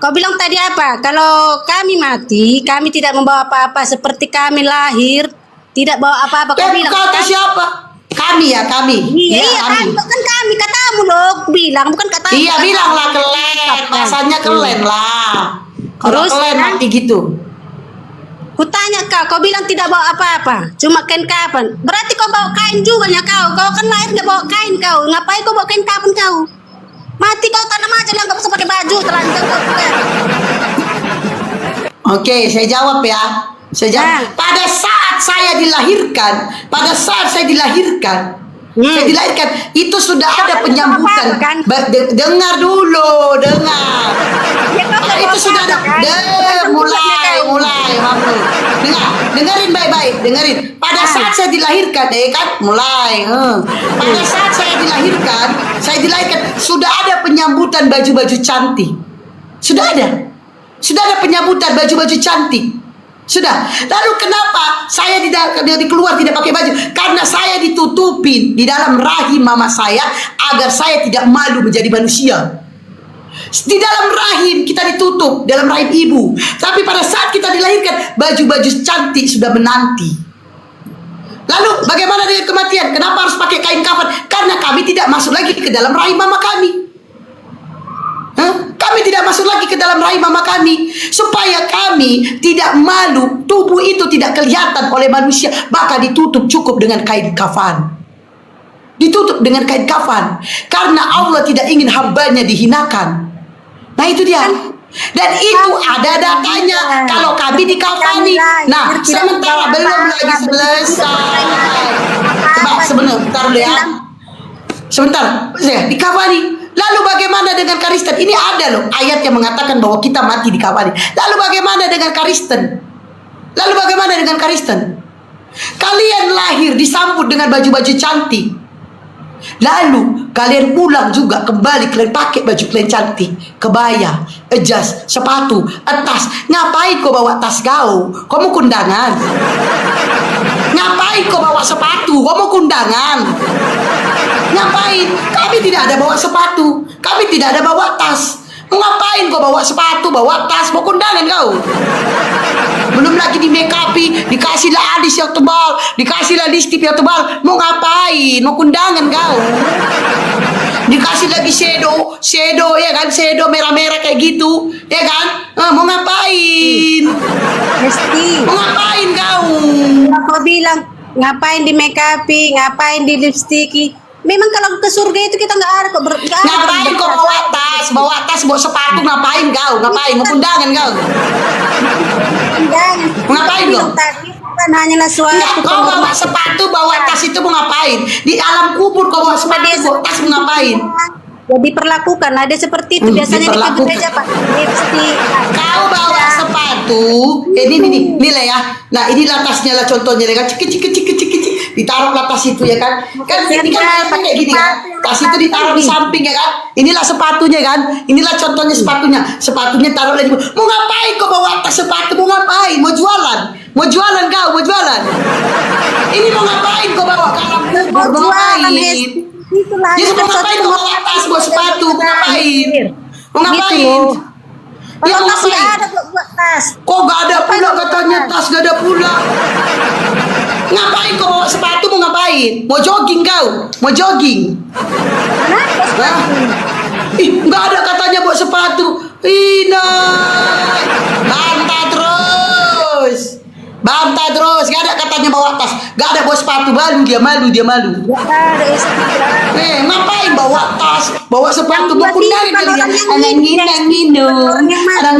Kau bilang tadi apa? Kalau kami mati, kami tidak membawa apa-apa seperti kami lahir, tidak bawa apa-apa. Kau bilang Kau tahu kan? siapa? Kami. Iya, iya kan, kami. bukan kami, katamu loh, bilang bukan katamu. Iya, bilanglah kelen. Masanya kelen lah. Kalau Terus, kelen kan? mati gitu. Kutanya kau bilang tidak bawa apa-apa, cuma kain kapan. Berarti kau bawa kain juga ya kau. Kau kan lahir nggak bawa kain kau. Ngapain kau bawa kain kapan kau? Mati kau tanam aja lah, nggak usah pakai baju, telanjang kau. Oke, saya jawab ya. Saya jawab. Nah. Pada saat saya dilahirkan, saya dilahirkan itu sudah ada Kau penyambutan. apa-apa, kan? Dengar dulu, dengar. Ya, kau nggak Itu bawa sudah ada. apa-apa, kan? Mulai, Mampu. Dengerin baik-baik, dengerin. Pada saat saya dilahirkan, mulai. Pada saat saya dilahirkan, sudah ada penyambutan baju-baju cantik. Sudah ada penyambutan baju-baju cantik. Sudah. Lalu kenapa saya keluar tidak pakai baju? Karena saya ditutupin di dalam rahim mama saya agar saya tidak malu menjadi manusia. Di dalam rahim kita ditutup, dalam rahim ibu. Tapi pada saat kita dilahirkan, baju-baju cantik sudah menanti. Lalu bagaimana dengan kematian? Kenapa harus pakai kain kafan? Karena kami tidak masuk lagi ke dalam rahim mama kami. Kami tidak masuk lagi ke dalam rahim mama kami. Supaya kami tidak malu, tubuh itu tidak kelihatan oleh manusia, maka ditutup cukup dengan kain kafan. Ditutup dengan kain kafan. Karena Allah tidak ingin hambanya dihinakan. Nah itu dia. Dan itu ada datanya. Kalau kami dikafani. Nah, sementara belum lagi selesai. Coba sebentar dulu ya. Sebentar, saya dikafani. Lalu bagaimana dengan Kristen? Ini ada loh ayat yang mengatakan bahwa kita mati dikafani. Lalu bagaimana dengan Kristen? Lalu bagaimana dengan Kristen? Kalian lahir disambut dengan baju-baju cantik. Lalu kalian pulang juga kembali kalian pakai baju kalian cantik, kebaya, jas, sepatu, tas. Ngapain kau bawa tas kau? Kau mau kondangan? Ngapain kau bawa sepatu? Kau mau kondangan? Ngapain? Kami tidak ada bawa sepatu, kami tidak ada bawa tas. Mau ngapain kau bawa sepatu, bawa tas, mau kondangan kau? Belum lagi di make up, dikasihlah alis yang tebal, dikasihlah lipstick yang tebal. Mau ngapain? Mau kondangan kau? Dikasih lagi shadow ya kan, shadow merah-merah kayak gitu, ya kan? Mau ngapain? Mesti. Mau ngapain kau? Kau bilang ngapain di make up, ngapain di lipstick? Memang kalau ke surga itu kita nggak ada kok. Ngapain kau bawa tas, bawa sepatu? Ngapain kau? Ngapain? Mau kondangan kau? Mau ngapain kau? Bukan hanyalah suatu. Kau bawa sepatu, bawa tas itu mau ngapain? Di alam kubur kau bawa sepatu, bawa tas mau ngapain? Jadi perlakukan ada seperti itu biasanya di gereja Pak. Lipstick. Kau bawa sepatu, ini nilai ya. Nah inilah tasnya lah contohnya kan, cik. Ditaruh tas itu ya kan. Kan ini kan kayak gini kan. Tas itu ditaruh di samping ya kan. Inilah sepatunya kan. Inilah contohnya sepatunya. Sepatunya taruh lagi. Mau ngapain kau bawa tas sepatu? Mau ngapain? Mau jualan? Mau jualan kau? Mau jualan? Ini mau ngapain kau bawa ke alam kubur? Mau ngapain? Itulah. Jadi mau ngapain kau bawa tas, bawa sepatu? Mau ngapain? Mau ngapain? Ya Kalau ngapain? masih ada buat tas. Kok gak ada pula katanya tas, gak ada pula. Ngapain kau bawa sepatu? Mau ngapain? Mau jogging kau? Mau jogging? Hah? Ih, gak ada katanya bawa sepatu. Ina, bantah terus. Gak ada katanya bawa tas, gak ada bawa sepatu. Malu dia. Ngapain bawa tas, bawa sepatu? Mau kondangan kali ya? Orang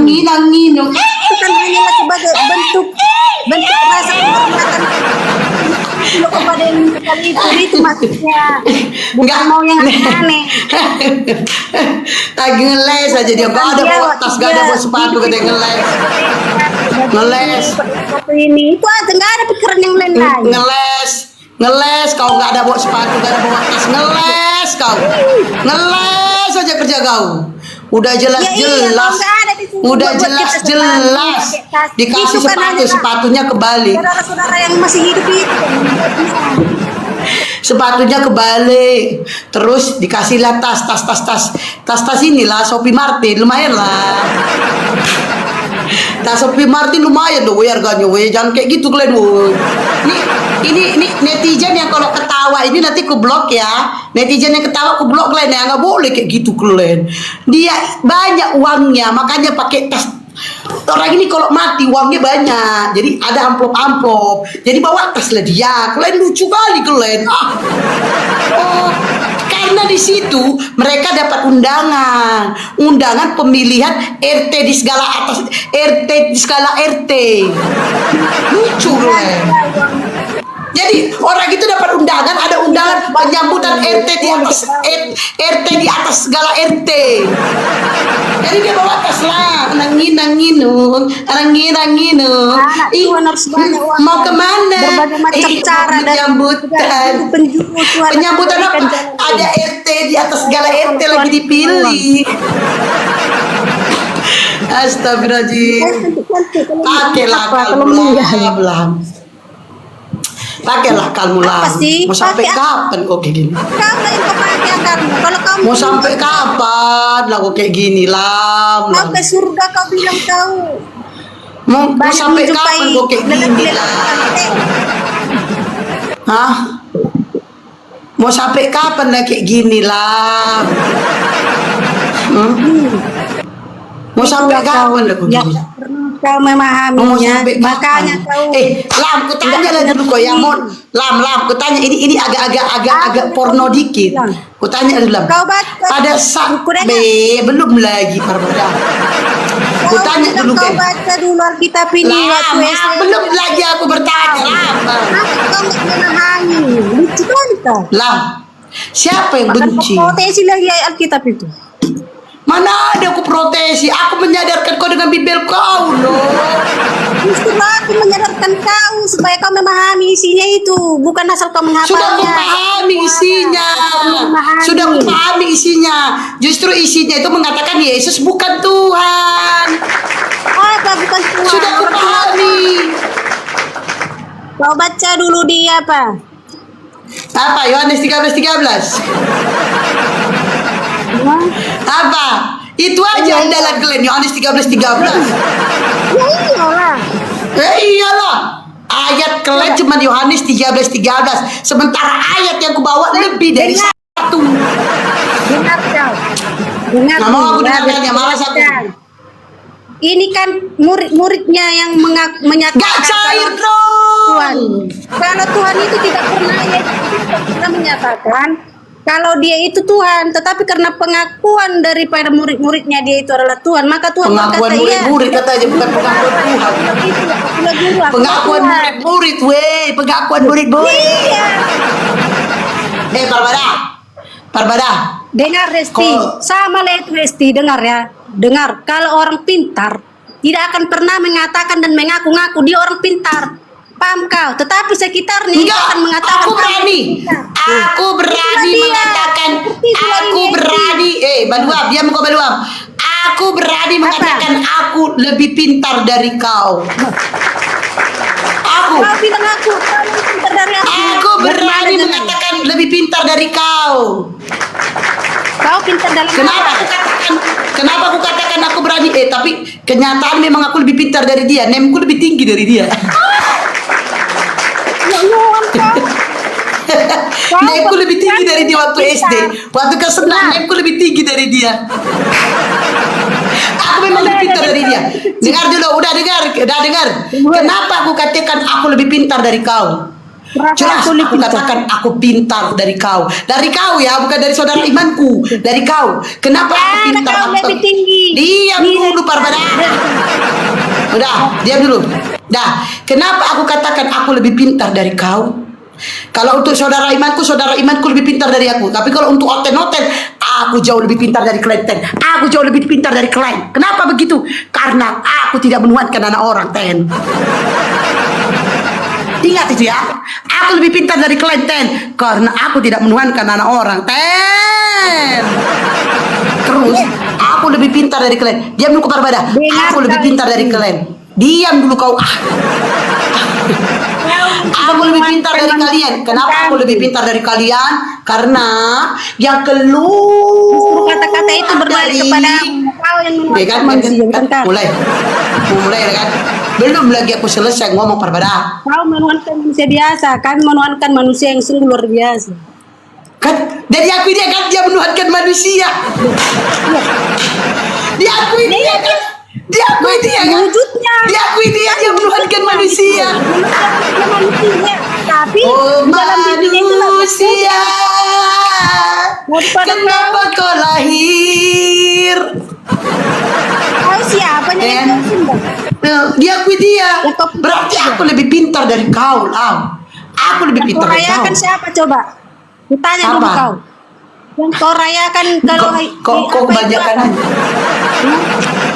nginang. Itu kan hanyalah sebagai bentuk rasa penghormatan kepada yang sekali itu maksudnya. Bukan mau yang aneh. Lagi ngeles aja dia. Gak ada bawa tas, gak ada bawa sepatu, katanya ngeles. Ini itu aja nggak ada pikiran yang lain-lain. Ngeles kau, nggak ada bawa sepatu, nggak ada bawa tas, ngeles kau, ngeles aja kerja kau. Udah jelas-jelas, dikasih sepatunya kebalik. Saudara-saudara yang masih hidup itu sepatunya kebalik, terus dikasihlah tas inilah Shopee Martin, lumayan lah. Tas Shopee Martin lumayan loh harganya, jangan kayak gitu kalian. Ini netizen yang kalau ketawa ini nanti ku blok ya. Netizen yang ketawa ku blok kalian ya, nggak boleh kayak gitu kalian. Dia banyak uangnya, makanya pakai tas. Orang ini kalau mati uangnya banyak, jadi ada amplop. Jadi bawa tas lah dia. Kalian lucu kali kalian. Karena di situ mereka dapat undangan pemilihan RT di skala atas, RT. Lucu kalian. Jadi orang itu dapat undangan, ada undangan penyambutan RT di atas segala RT. Jadi dia bawa tas lah, nanginung. Mau kemana? Penyambutan apa? Ada RT di atas segala RT lagi dipilih. Astagfirullahaladzim. Pakailah kalmu lah. Mau sampai kapan kok kayak gini? Mau sampai kapan lah kok kayak gini lah? Sampai surga kau bilang kau. Mau sampai kapan kok kayak gini lah? Hah? Mau sampai kapan lah kayak gini lah? Mau sampai kapan lah kok gini? kau Ngomong memahaminya, sampai makanya kapan? kau Lam, ku tanya lah dulu kok ya, Mon. Lam, ku tanya ini agak porno dikit. Lam. Ku tanya dulu, Lam. Kau baca Pada saat buku dengan- belum lagi Parmada. Ku kau tanya bilang dulu kau kan. baca dulu Alkitab ini waktu Lam, SD. belum lagi aku bertanya, Lam. Kenapa kau nggak memahami? Lucu kali kau. Lam, siapa yang Bahkan benci? kau protesi lagi Alkitab itu. Mana ada aku protesi? Aku menyadarkan kau dengan bibel kau loh. Justru aku menyadarkan kau supaya kau memahami isinya itu, bukan asal kau menghafalnya. Sudah aku pahami isinya. Memahami. Sudah aku pahami isinya. Justru isinya itu mengatakan Yesus bukan Tuhan. Apa bukan Tuhan? Sudah aku pahami. Kau baca dulu di apa? Apa? Yohanes 13:13. Hah? Apa? Itu aja andalan kalian Yohanes 13:13. Ya iyalah. Iyalah. Ayat kalian cuma Yohanes 13:13. Sementara ayat yang kubawa lebih dari Dengar. satu. Dengar kau. Dengar. Nggak mau aku dulu, dengarkannya, malas aku. Ini kan murid-muridnya yang menyatakan Gak cair Tuhan. dong. Kalau Tuhan itu tidak pernah menyatakan kalau dia itu Tuhan, tetapi karena pengakuan daripada murid-muridnya dia itu adalah Tuhan, maka Tuhan Pengakuan berkata, iya. murid-murid katanya bukan pengakuan Tuhan. Pengakuan murid-murid, weh, pengakuan murid-murid. Iya. Parmada. Dengar Resti, Kok- sama lah itu Resti, dengar ya. Dengar, kalau orang pintar tidak akan pernah mengatakan dan mengaku-ngaku dia orang pintar. Paham kau? Tetapi sekitarnya itu Enggak, akan mengatakan aku berani. Aku berani Itulah dia. mengatakan, Itulah aku dia. berani. Baluam, diam kau Baluam. Aku berani mengatakan aku lebih pintar dari kau. Aku. Kau bilang aku pintar dari aku. Aku berani Bagaimana dengan- mengatakan lebih pintar dari kau. Kau pintar dalam Kenapa aku apa? katakan? Kenapa aku katakan aku berani? Tapi kenyataan memang aku lebih pintar dari dia. Nemku lebih tinggi dari dia. Ya, nyuam kau. Nemku lebih tinggi dari dia waktu SD. Waktu kelas 6 nemku lebih tinggi dari dia. Aku memang lebih pintar dari dia. Dengar dulu, udah dengar. Kenapa aku katakan aku lebih pintar dari kau? Jelas Aku lebih aku pintar. katakan aku pintar dari kau. Dari kau ya, bukan dari saudara imanku. Dari kau. Kenapa aku Karena pintar? kau lebih tinggi. Diam dulu Parmada. Udah, diam dulu. Dah, kenapa aku katakan aku lebih pintar dari kau? Kalau untuk saudara imanku lebih pintar dari aku. Tapi kalau untuk oten-oten, aku jauh lebih pintar dari kalian. Ten. Aku jauh lebih pintar dari kalian. Kenapa begitu? Karena aku tidak menuhankan anak orang, Ten. Ingat itu ya. Aku lebih pintar dari kalian, Ten. Karena aku tidak menuhankan anak orang, Ten. Terus, aku lebih pintar dari kalian. Diam dulu Parmada. Aku lebih pintar dari kalian. Diam dulu kau. Aku lebih pintar dari kalian. Kenapa aku lebih pintar dari kalian? Karena yang keluar Kata-kata itu berbalik kepada kau yang Ya kan, manusia, bukan kau. mulai ya kan. Belum lagi aku selesai ngomong Parmada. Kau menuhankan manusia biasa, kan menuhankan manusia yang sungguh luar biasa. Kan dari aku dia kan dia menuhankan manusia. Diakui dia kan. Diakui dia kan. Wujudnya. Diakui dia menuhankan manusia. Menuhankan manusia, tapi Oh dalam dirinya itu manusia, Daripada kenapa kau lahir? kau siapa Eh. yang kau Diakui dia. Ya, kau- Berarti aku lebih pintar dari kau, Lam. Aku lebih Kau pintar dari kau. rayakan siapa coba? Kutanya dulu Apa? kau. Yang kau rayakan kalau Kau kebanyakan aja.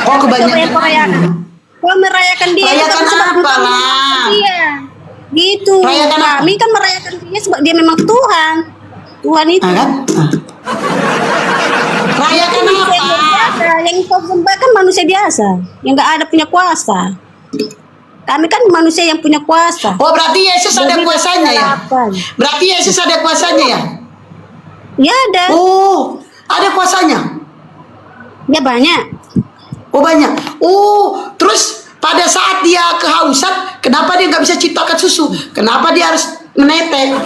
Kau kebanyakan yang kau rayakan. aja. Kau merayakan dia Rayakan bukan sebab apa, bukan Lam? Dia. Gitu. Rayakan apa? Kami kan merayakan dia sebab dia memang Tuhan. Tuhan itu. Ah, kan? Ah. Rayakan Manusia apa? biasa. Yang kau sembah kan manusia biasa, yang nggak ada punya kuasa. Kami kan manusia yang punya kuasa. Oh, berarti Yesus ada Jadi, kuasanya ya? harapan. Berarti Yesus ada kuasanya ya? Ya ada, Oh, ada kuasanya. ya banyak. Oh, banyak. Oh, terus pada saat dia kehausan, kenapa dia nggak bisa ciptakan susu? Kenapa dia harus menetek?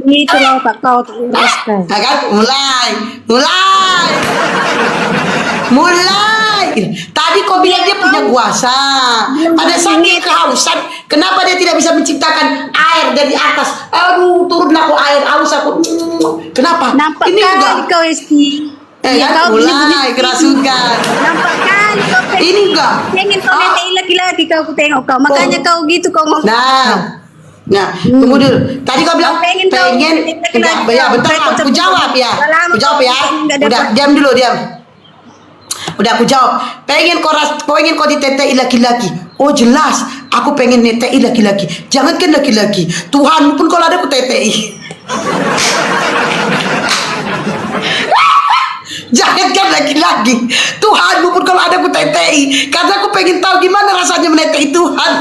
Itu loh Pak kau teruskan. Nah, kan? Mulai. Tadi kau bilang dia punya kuasa. Pada saat dia kehausan, kenapa dia tidak bisa menciptakan air dari atas? Aduh, turunlah kau air, haus aku. Kenapa? Nampak Ini kali enggak. kau Esti. Kan kau mulai kerasukan. Nampak kali kau pengen. Ini enggak. Pengen kau Ah. netek laki-laki kau tengok kau. Makanya kau gitu kau ngomong. Nah, tunggu dulu. Tadi kau bilang Kau pengen kau netek enggak, laki-laki ya kau. bentar, Kau aku jawab ya. Lama Aku jawab kau ya. enggak Udah, dapat. diam dulu, diam. Udah aku jawab. Pengen kau ditetei laki-laki. Oh jelas, aku pengen netei laki-laki. Jangankan laki-laki, Tuhan pun kalau ada aku tetei. Jangankan laki-laki, Tuhanmu pun kalau ada aku tetei. Karena aku pengen tahu gimana rasanya menetei Tuhan.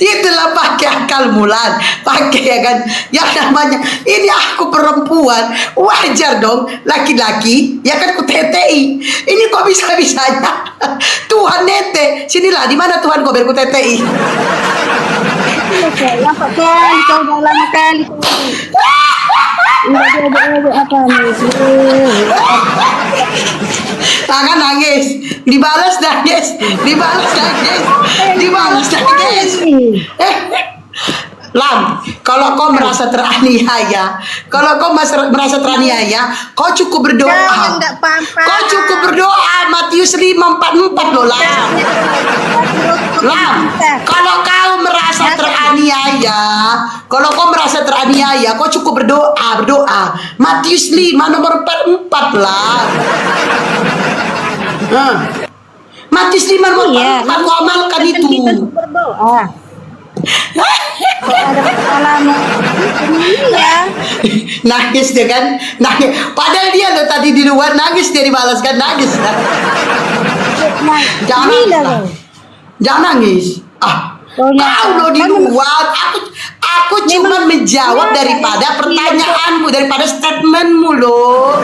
Itulah pakai akal Mulan, pakai ya kan, yang namanya ini aku perempuan, wajar dong laki-laki ya kan ku tetei. Ini kok bisa-bisanya Tuhan nete, sinilah di mana Tuhan kau biar ku tetei. Nampak kali kau dah lama kali kau. Enggak ada apa nih. Tangan nangis, dibalas nangis, dibalas nangis, dibalas nangis. Lam, kalau kau merasa teraniaya, kalau kau merasa teraniaya, kau cukup berdoa. Jangan enggak paham-paham. Kau cukup berdoa Matius 5:44 loh, Lam. Lam, kalau kau merasa teraniaya, kalau kau merasa teraniaya, kau cukup berdoa. Matius 5 nomor 44 lah. Matius 5 nomor 44 kau amalkan itu. Kita berdoa. Kok ada pengalaman? Iya. Nangis dia kan, nangis. Padahal dia loh tadi di luar nangis, dia dibalaskan nangis. Jangan nangis lah. Jangan nangis. Kau lo di luar. Aku cuma menjawab daripada pertanyaanmu, daripada statementmu loh.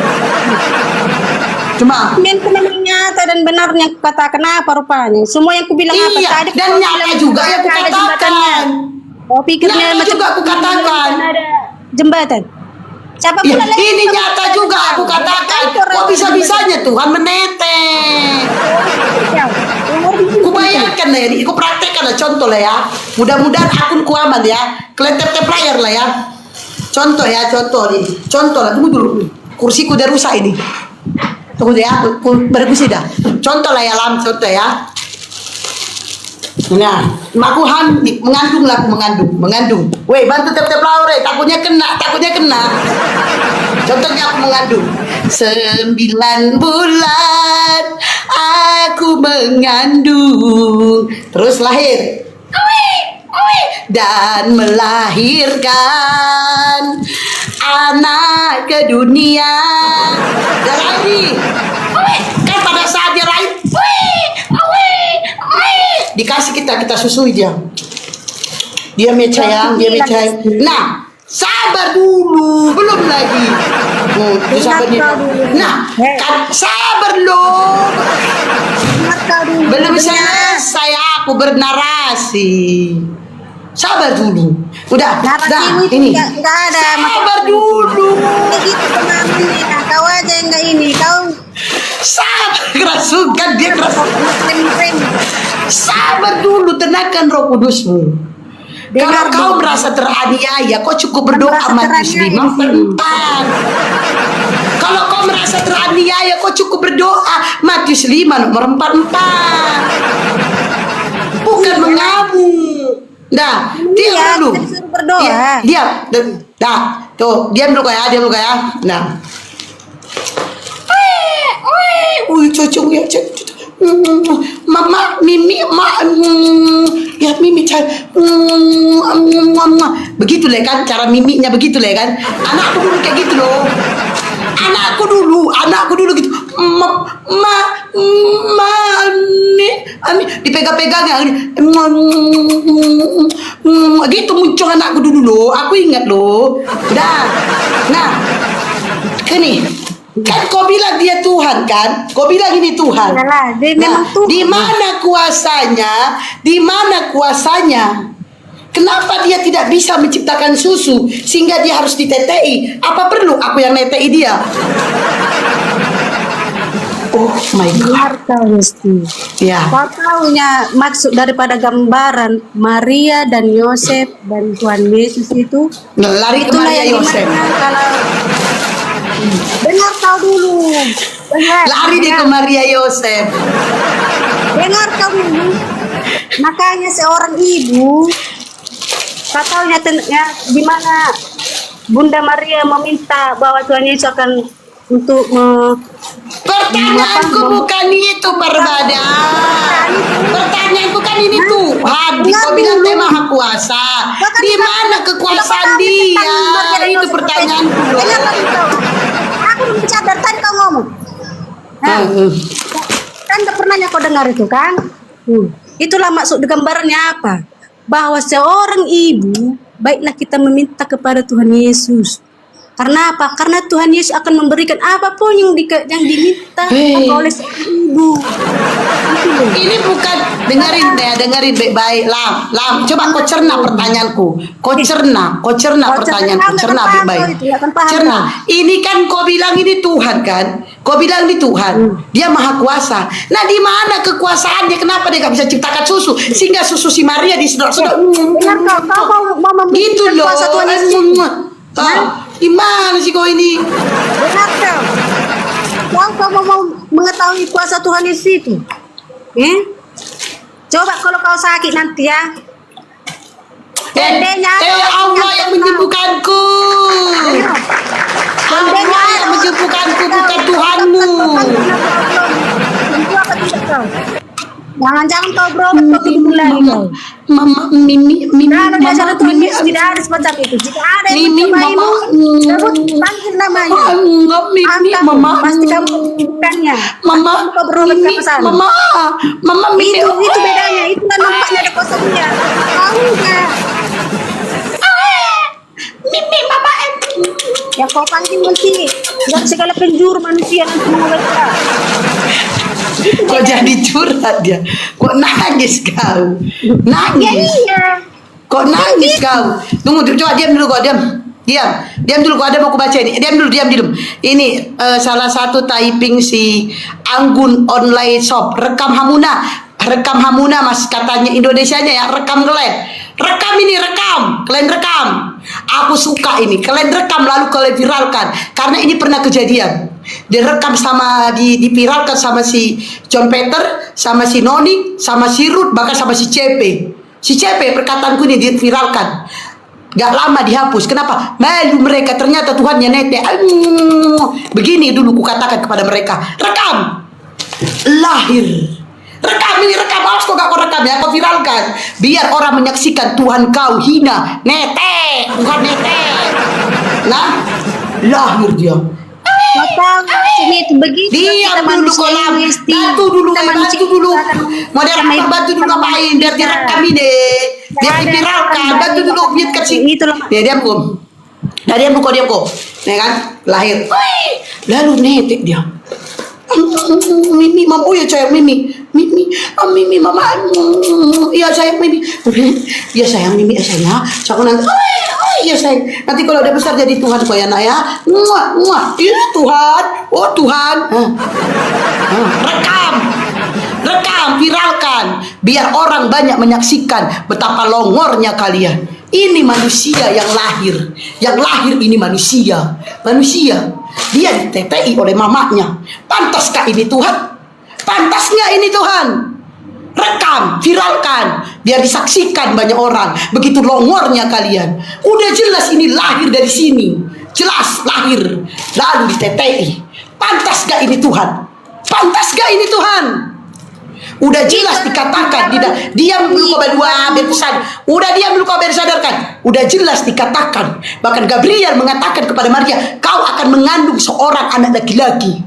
Cuma Ku memang nyata dan benar yang katakan apa rupanya. Semua yang ku bilang apa iya, tadi. dan kau nyata bilang juga ada yang ku jembatannya. katakan. Kau pikirnya Nyata macam juga aku katakan. ada jembatan. Siapa Ya, pula lagi ini yang nyata kau juga aku katakan. Kok bisa-bisanya Tuhan menete? Ku bayangkan lah ya, ku praktekkan lah contoh lah ya. Mudah-mudahan akunku aman ya. Kelentep layar lah ya. Contoh ya, contoh nih. Contoh lah, tunggu dulu. Kursiku udah rusak ini. Tunggu deh ya, aku bersih dah. Contoh lah ya, Lam, contoh ya. Nah, aku mengandung lah, aku mengandung. Weh, bantu tep-tep laur, takutnya kena. Contohnya aku mengandung. 9 bulan aku mengandung, terus lahir. Dan melahirkan anak ke dunia. Dan lahir. Kan pada saat dia lahir, dikasih kita susui dia. Dia sayang. Nah, sabar dulu, belum lagi. Sabar nih. Nah, kan sabar loh. Belum selesai aku bernarasi. Sabar dulu. Udah, ini. Enggak ada. Sabar dulu. Begitu pemahamannya. Kau aja yang enggak ini. Kau Sabar, kerasukan dia kerasukan. Sabar dulu, tenangkan Roh Kudusmu. Kalau kau merasa teraniaya, kau cukup berdoa Matius 5:44. Kalau kau merasa teraniaya, kau cukup berdoa Matius 5 nomor 44. Bukan mengamuk. Dah, diam dulu. disuruh berdoa. Diam. Dah, tuh, diam dulu ya, Nah. Cucu ya, Mama, Mimi, ya Mimi begitu lah kan, cara miminya begitu lah kan. Anakku dulu kayak gitu loh. Anakku dulu gitu. Ami dipegang-pegang ya. Gitu muncul anakku dulu loh. Aku ingat loh. Udah. Nah, ini kan kau bilang dia Tuhan kan? Kau bilang ini Tuhan. Yalah, dia Nah, memang Tuhan. di mana kuasanya? Kenapa dia tidak bisa menciptakan susu sehingga dia harus ditetei? Apa perlu aku yang netei dia? Oh my God. Benar kau Yesti. Ya. Kau taunya maksud daripada gambaran Maria dan Yosef dan Tuhan Yesus itu? Lari ke Itulah Maria yang Yosef. dimana kalau dengar kau dulu. Dengar. Lari dia ke Maria Yosef. Dengar kau dulu. Makanya seorang ibu, kau taunya ya, di mana Bunda Maria meminta bahwa Tuhan Yesus akan untuk Pertanyaanku bukan itu, Perbada. Pertanyaanku kan ini Tuhan. Kau bilang dia maha kuasa. Di mana kekuasaan dia? Itu pertanyaanku. Dengar lagi kau. Aku belum sadar tadi kau ngomong. Nah, kan pernahnya kau dengar itu kan? Itulah maksud gambarannya apa? Bahwa seorang ibu, baiklah kita meminta kepada Tuhan Yesus. Karena apa? Karena Tuhan Yesus akan memberikan apapun yang diminta oleh seorang ibu. Ini bukan, dengerin baik-baik. Lam, coba kau cerna pertanyaanku. Kau cerna pertanyaanku. Cerna baik-baik. Cerna. Ini kan kau bilang ini Tuhan kan? Kau bilang ini Tuhan. Dia maha kuasa. Nah, di mana kekuasaannya? Kenapa dia gak bisa ciptakan susu sehingga susu si Maria disedot-sedot? Dengar kau mau Gitu loh. kuasa Tuhan Yesus. Gimana sih kau ini? Dengar kau mau mengetahui kuasa Tuhan Yesus itu? Coba kalau kau sakit nanti ya. Seandainya Allah yang menyembuhkanku. Allah yang menyembuhkanku, bukan Tuhanmu. Jangan kau berobat kau tidur lagi kau. Mama, Mimi, Nah, biasa Mama, Tuhan Mimi, Yesus tidak ada semacam itu. Jika ada yang Mimi, mencobaimu, Mama, sebut panggil namanya. enggak, Mimi, Angkat, Mama, pasti kamu menyembuhkannya. Mama, Kau berobat Mimi, ke sana. Mama, Mimi, Itu bedanya. Itu kan nampaknya ada kuasa dia. Tahu nggak? Mimi, Mama, Ya kau panggil nanti. Dan segala penjuru manusia nanti mengobati kau. kok jadi curhat dia? Kok nangis kau? Ya Nangis? iya. Kok nangis kau? Tunggu, coba diam dulu kau, diam dulu kau, ada mau aku baca ini. Diam dulu. Ini salah satu typing si Anggun online shop. Rekam Hamuna mas katanya Indonesianya ya, rekam kalian. Kalian rekam. Aku suka ini. Kalian rekam lalu kalian viralkan karena ini pernah kejadian. Direkam sama dipiralkan sama si John Peter, sama si Noni, sama si Ruth, bahkan sama si CP. Si CP perkataanku ini diviralkan. Gak lama dihapus. Kenapa? Malu mereka, ternyata Tuhannya nete. Begini dulu kukatakan kepada mereka. Rekam. Lahir. Rekam, awas kok gak kau rekam ya, kau viralkan. Biar orang menyaksikan Tuhan kau hina, nete, Tuhan nete. Nah, lahir dia. Kau tahu sini itu begitu. Diam dulu kolam. Bantu dulu. Bantu dulu ngapain? Biar direkam ini. Biar diviralkan. Bantu dulu biar kasih. Dia diam kok. Diam kok. Ya kan? Lahir. Lalu netek dia. Mimi, mama, ya sayang Mimi, mama, iya sayang Mimi, iya sayang Mimi, ya sayang, cakap nanti, iya sayang, nanti kalau udah besar jadi Tuhan kau ya nak ya, iya Tuhan, oh Tuhan, rekam, viralkan, biar orang banyak menyaksikan betapa longornya kalian. Ini manusia yang lahir ini manusia. Dia ditetei oleh mamanya. Pantaskah ini Tuhan? Pantasnya ini Tuhan. Rekam, viralkan, biar disaksikan banyak orang. Begitu longornya kalian. Udah jelas ini lahir dari sini. Jelas lahir, lalu ditetei. Pantaskah ini Tuhan? Udah jelas dikatakan, diam dulu kau berdua berpesan. Udah diam dulu kau bersadarkan. Udah jelas dikatakan. Bahkan Gabriel mengatakan kepada Maria, kau akan mengandung seorang anak laki-laki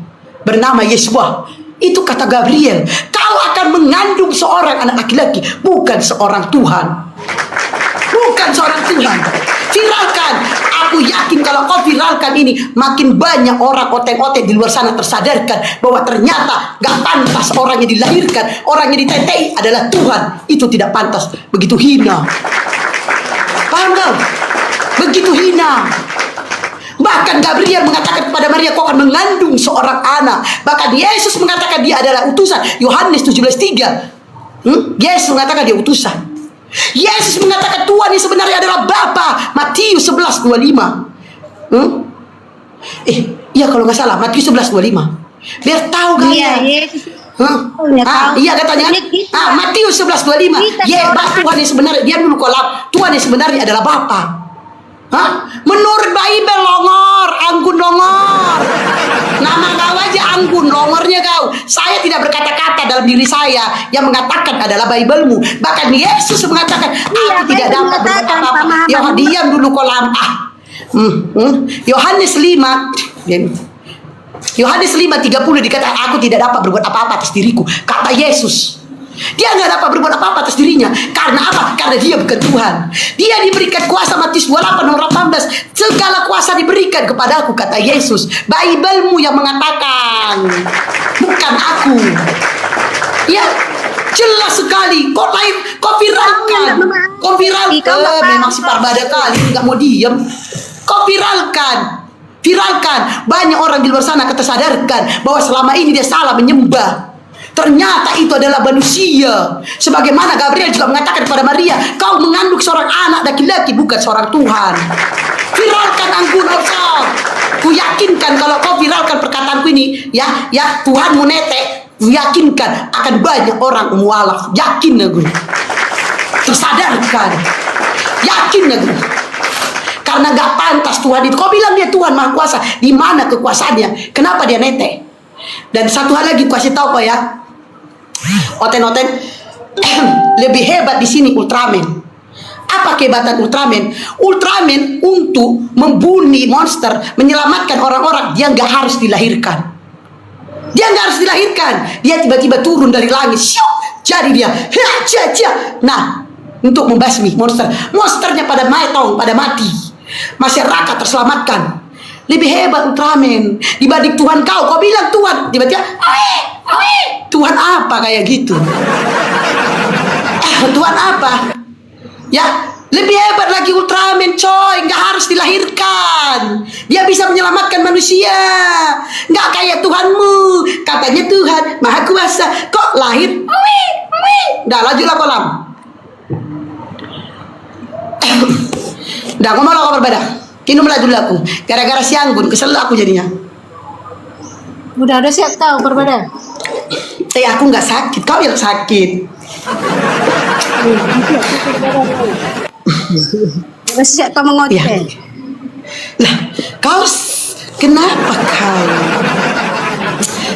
bernama Yesua. Itu kata Gabriel. Kau akan mengandung seorang anak laki-laki, bukan seorang Tuhan. Viralkan. Aku yakin kalau kau viralkan ini, makin banyak orang otek-otek di luar sana tersadarkan bahwa ternyata gak pantas orang yang dilahirkan, orang yang ditetei adalah Tuhan. Itu tidak pantas, begitu hina. Paham kau? Begitu hina. Bahkan Gabriel mengatakan kepada Maria, kau akan mengandung seorang anak. Bahkan Yesus mengatakan dia adalah utusan. Yohanes 17:3. Yesus mengatakan dia utusan. Yesus mengatakan Tuhan yang sebenarnya adalah Bapa. Matius 11:25. Iya kalau nggak salah Matius 11:25. Biar tahu kalian. Iya, Yesus. Iya katanya. Matius 11:25. Tuhan yang sebenarnya dia dulu kolab. Tuhan yang sebenarnya adalah Bapa. Menurut Bible longor, anggun longor. Nama kau aja anggun, longornya kau. Saya tidak berkata-kata dalam diri saya. Yang mengatakan adalah Biblemu. Bahkan Yesus mengatakan, aku tidak dapat berbuat apa-apa. Ya diam dulu kau lampah. Yohanes 5 Yohanes 5:30 dikatakan, aku tidak dapat berbuat apa-apa atas diriku, kata Yesus. Dia nggak dapat berbuat apa-apa atas dirinya. Karena apa? Karena dia bukan Tuhan. Dia diberikan kuasa. Matius 28:18. Segala kuasa diberikan kepadaku, kata Yesus. Biblemu yang mengatakan, bukan aku. Ya, jelas sekali. Kau viralkan. Memang si Parbada kali nggak mau diem. Kau viralkan. Banyak orang di luar sana ketersadarkan bahwa selama ini dia salah menyembah. Ternyata itu adalah manusia. Sebagaimana Gabriel juga mengatakan kepada Maria, kau mengandung seorang anak laki-laki, bukan seorang Tuhan. Viralkan anggun kau. Ku yakinkan kalau kau viralkan perkataanku ini, ya Tuhanmu netek, ku yakinkan akan banyak orang mualaf. Yakin aku. Tersadarkan. Yakin aku. Karena gak pantas Tuhan itu. Kau bilang dia Tuhan Maha Kuasa, di mana kekuasaannya? Kenapa dia netek? Dan satu hal lagi ku kasih tahu kau ya. Oten-oten lebih hebat di sini Ultraman. Apa kehebatan Ultraman? Ultraman untuk membunuh monster, menyelamatkan orang-orang, dia nggak harus dilahirkan. Dia tiba-tiba turun dari langit. Jadi dia nah, untuk membasmi monsternya pada mati. Masyarakat terselamatkan. Lebih hebat Ultraman dibanding Tuhan kau. Kau bilang Tuhan, tiba-tiba Tuhan apa kayak gitu? Tuhan apa? Ya, lebih hebat lagi Ultraman coy. Nggak harus dilahirkan. Dia bisa menyelamatkan manusia. Nggak kayak Tuhanmu. Katanya Tuhan Maha Kuasa, kok lahir? Dah lanjutlah kolam. Dah ngomong lo berbeda. Minumlah dulu aku. Gara-gara si anggun kesel aku jadinya. Udah siap tahu berbeda. Aku nggak sakit, kau yang sakit. Udah siap kau mengoceh. Ya. Lah, kenapa kau?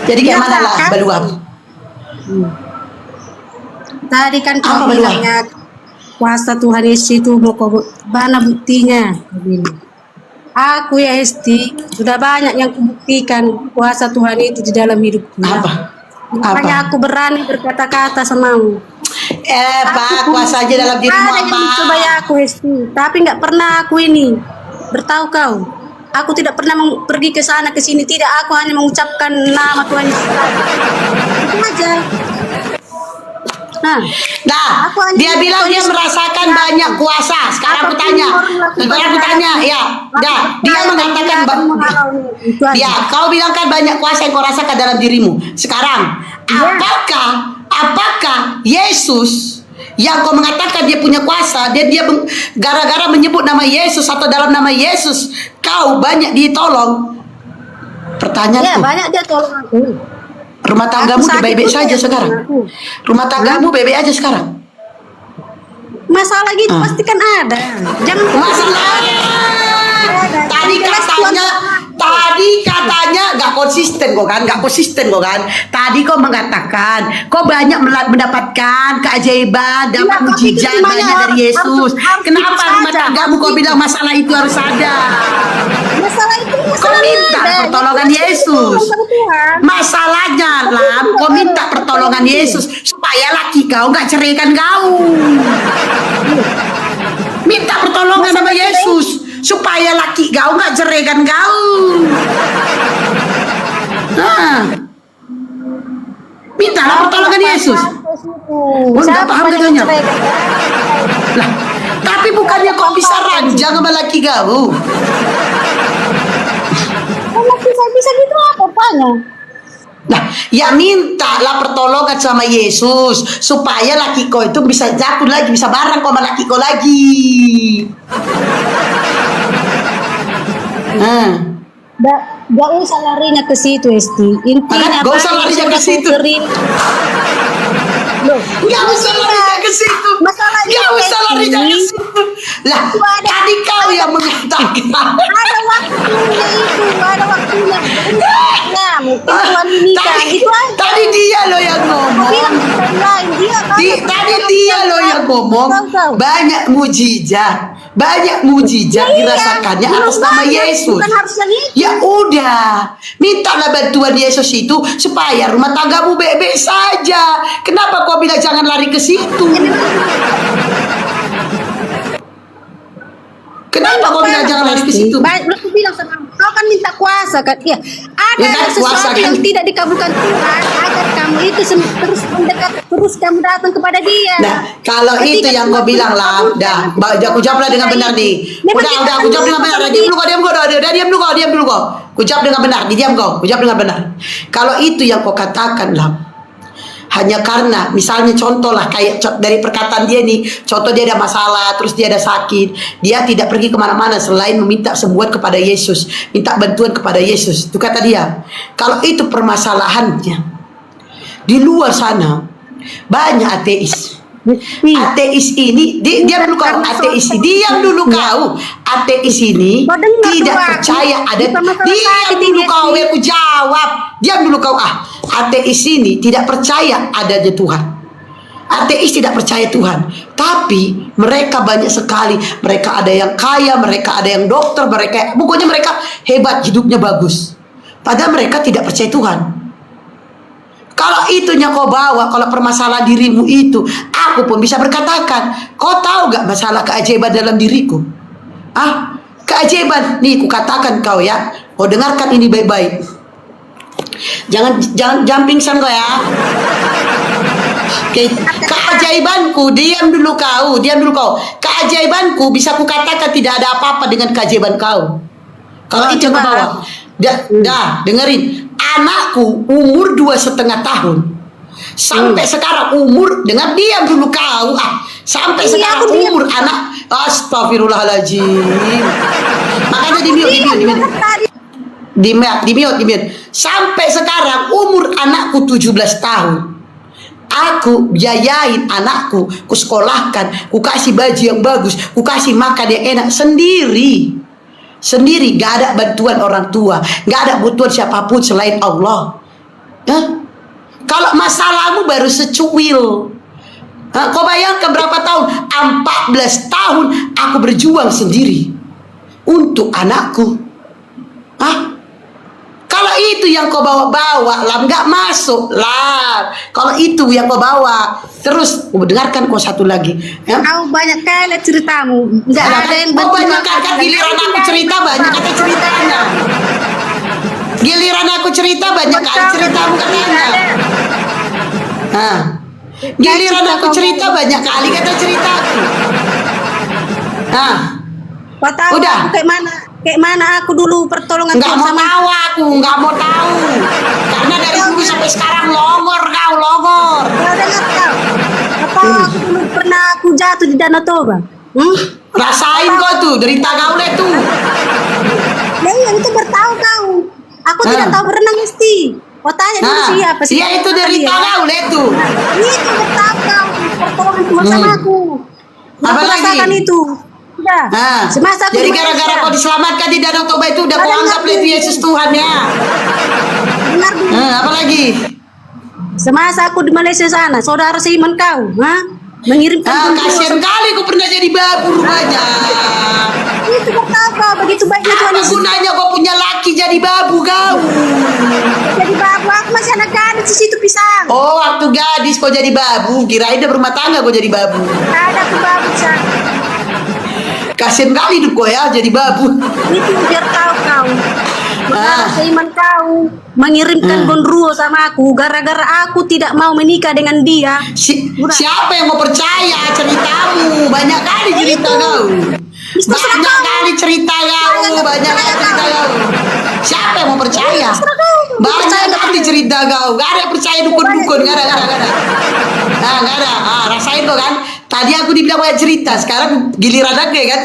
Jadi kayak mana lah baluam? Tadi kan Apa kau beruang? bilangnya kuasa Tuhan Yesus itu mau kau mana buktinya? Kau bilang. Aku ya Esti, sudah banyak yang kubuktikan kuasa Tuhan itu di dalam hidupku. Apa? Makanya aku berani berkata-kata samamu. Pak, kuasa aja dalam dirimu ada yang apa? mencoba ya aku Esti, tapi nggak pernah aku ini. Bertahu kau, aku tidak pernah pergi ke sana ke sini. Tidak, aku hanya mengucapkan nama Tuhan Yesus. Itu aja. Nah, dia bilang dia merasakan banyak kuasa. Sekarang aku tanya, ya. Dia mengatakan kau bilang kan banyak kuasa yang kau rasakan dalam dirimu. Sekarang, apakah Yesus yang kau mengatakan dia punya kuasa, dia gara-gara menyebut nama Yesus atau dalam nama Yesus kau banyak ditolong? Pertanyaanku. Ya, banyak dia tolong aku. Rumah tanggamu baik-baik saja sekarang. Rumah tanggamu baik-baik aja sekarang. Masalah gitu pasti kan ada. Jangan masalah. Tadi katanya nggak konsisten kok kan? Tadi kau mengatakan kau banyak mendapatkan keajaiban, dapat mujizat banyak dari Yesus. Kenapa rumah tanggamu kau bilang masalah itu harus ada? Masalah itu kau minta pertolongan Yesus. Masalahnya kau minta pertolongan Yesus supaya laki kau nggak ceraikan kau. Minta pertolongan sama Yesus supaya laki kau nggak ceraikan kau. Mintalah pertolongan Yesus. Nggak paham katanya. Lah, tapi bukannya kau bisa ranjang sama laki kau? Kalau bisa gitu apa apanya? Nah, ya mintalah pertolongan sama Yesus supaya laki kau itu bisa jatuh lagi, bisa bareng kau sama laki kau lagi. Gak usah larinya ke situ, Esti. Intinya Gak usah larinya ke situ. Gak usah larinya ke situ. Masalahnya Gak usah larinya ke situ. Lah, tadi kau yang mengatakan. Ada waktunya itu, ada waktunya. Nah, mungkin Tuhan nikah itu aja. Tadi dia loh yang ngomong. Tadi dia loh yang ngomong. Banyak mujizat. Banyak mujizat dirasakannya atas nama Yesus. Bukan harus yang itu. Ya udah, mintalah bantuan Yesus itu supaya rumah tanggamu baik-baik saja. Kenapa kau bilang jangan lari ke situ? Kenapa kau bilang jangan lari ke situ? Baik, lu bilang sama kau kan minta kuasa kan? Iya. Ada Ya kan, sesuatu kuasa kan? yang tidak dikabulkan Tuhan agar kamu itu terus mendekat, terus kamu datang kepada Dia. Nah, kalau itu yang kau bilang lah, dah, aku jawablah dengan benar nih. Udah, aku jawab dengan benar. Diam dulu kau, diam kau, diam dulu kau. Ku jawab dengan benar, diam kau. Ku jawab dengan benar. Kalau itu yang kau katakan lah, hanya karena misalnya contoh lah kayak dari perkataan dia nih, contoh dia ada masalah, terus dia ada sakit, dia tidak pergi kemana-mana selain meminta sembuhan kepada Yesus, minta bantuan kepada Yesus. Itu kata dia. Kalau itu permasalahannya, di luar sana banyak ateis. Ateis ini diam dulu kau, ateis ini diam dulu kau, ateis ini tidak percaya ada. Diam dulu kau, aku jawab. Diam dulu kau ateis ini tidak percaya adanya Tuhan. Ateis tidak percaya Tuhan, tapi mereka banyak sekali. Mereka ada yang kaya, mereka ada yang dokter, mereka pokoknya mereka hebat, hidupnya bagus. Padahal mereka tidak percaya Tuhan. Kalau itunya kau bawa, kalau permasalahan dirimu itu, aku pun bisa berkatakan, kau tahu gak masalah keajaiban dalam diriku? Keajaiban, nih ku katakan kau ya, kau dengarkan ini baik-baik. Jangan pingsan kau ya. Oke, keajaibanku, diam dulu kau. Keajaibanku bisa ku katakan tidak ada apa-apa dengan keajaiban kau. Kalau itu kau bawa, dengerin. Anakku umur 2,5 tahun sampai sekarang umur, dengan diam dulu kau sampai sekarang umur anak, astagfirullahaladzim, makanya di mute. Sampai sekarang umur anakku 17 tahun. Aku biayain anakku, ku sekolahkan, ku kasih baju yang bagus, ku kasih makan yang enak sendiri, gak ada bantuan orang tua, gak ada bantuan siapapun selain Allah. Kalau masalahmu baru secuil, kau bayangkan berapa tahun? 14 tahun aku berjuang sendiri untuk anakku. Kalau itu yang kau bawa lah, nggak masuk lah. Kalau itu yang kau bawa, terus dengarkan kau satu lagi. Kau banyak kali ceritamu, nggak ada yang kau banyak kan giliran aku cerita banyak kata ceritanya. Giliran aku cerita banyak kali ceritamu katanya. Giliran aku cerita banyak kali kata ceritaku. Kau tahu udah. Kayak mana aku dulu pertolongan nggak mau tahu, aku nggak mau tahu karena dari dulu sampai sekarang longor. Kau dengar kau? Apa aku dulu pernah aku jatuh di Danau Toba? Rasain kau tuh derita kau le tuh. Iya itu bertahu kau. Aku tidak tahu berenang Esti. Kau tanya dulu siapa sih? Iya itu derita kau le tuh. Itu bertahu kau pertolongan cuma sama aku. Apa lagi? Itu. Jadi gara-gara kau diselamatkan di Danau Toba itu udah kau anggap itu Yesus Tuhan ya. Apa lagi? Semasa aku di Malaysia sana, saudara seiman kau, mengirimkan kasihan kali kau pernah jadi babu rupanya. Itu betapa begitu baiknya Tuhan. Apa gunanya kau punya laki jadi babu kau? Jadi babu, aku masih anak gadis di situ pisang. Oh, waktu gadis kau jadi babu, kirain udah berumah tangga kau jadi babu. Ada aku babu pisang. Kasian kali hidup kau ya jadi babu. Itu biar tahu kau. Mengarah seiman kau mengirimkan gondruwo sama aku gara-gara aku tidak mau menikah dengan dia. Siapa yang mau percaya ceritamu? Banyak kali cerita kau. Banyak kali cerita kau. Banyak kali cerita kau. Siapa yang mau percaya? Banyak kali cerita kau. Gak ada yang percaya dukun-dukun. Gak ada. Nah, gak ada. Ah, rasain tuh kan. Tadi aku dibilang banyak cerita. Sekarang giliran aku ya kan.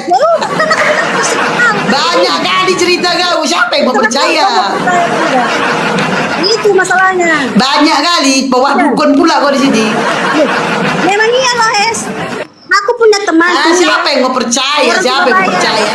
Banyak kali cerita kau. Siapa yang mau percaya? Itu masalahnya. Banyak kali bawa dukun pula kau di sini. Memang iya loh, Es. Aku punya teman. Siapa yang mau percaya? Siapa yang mau percaya?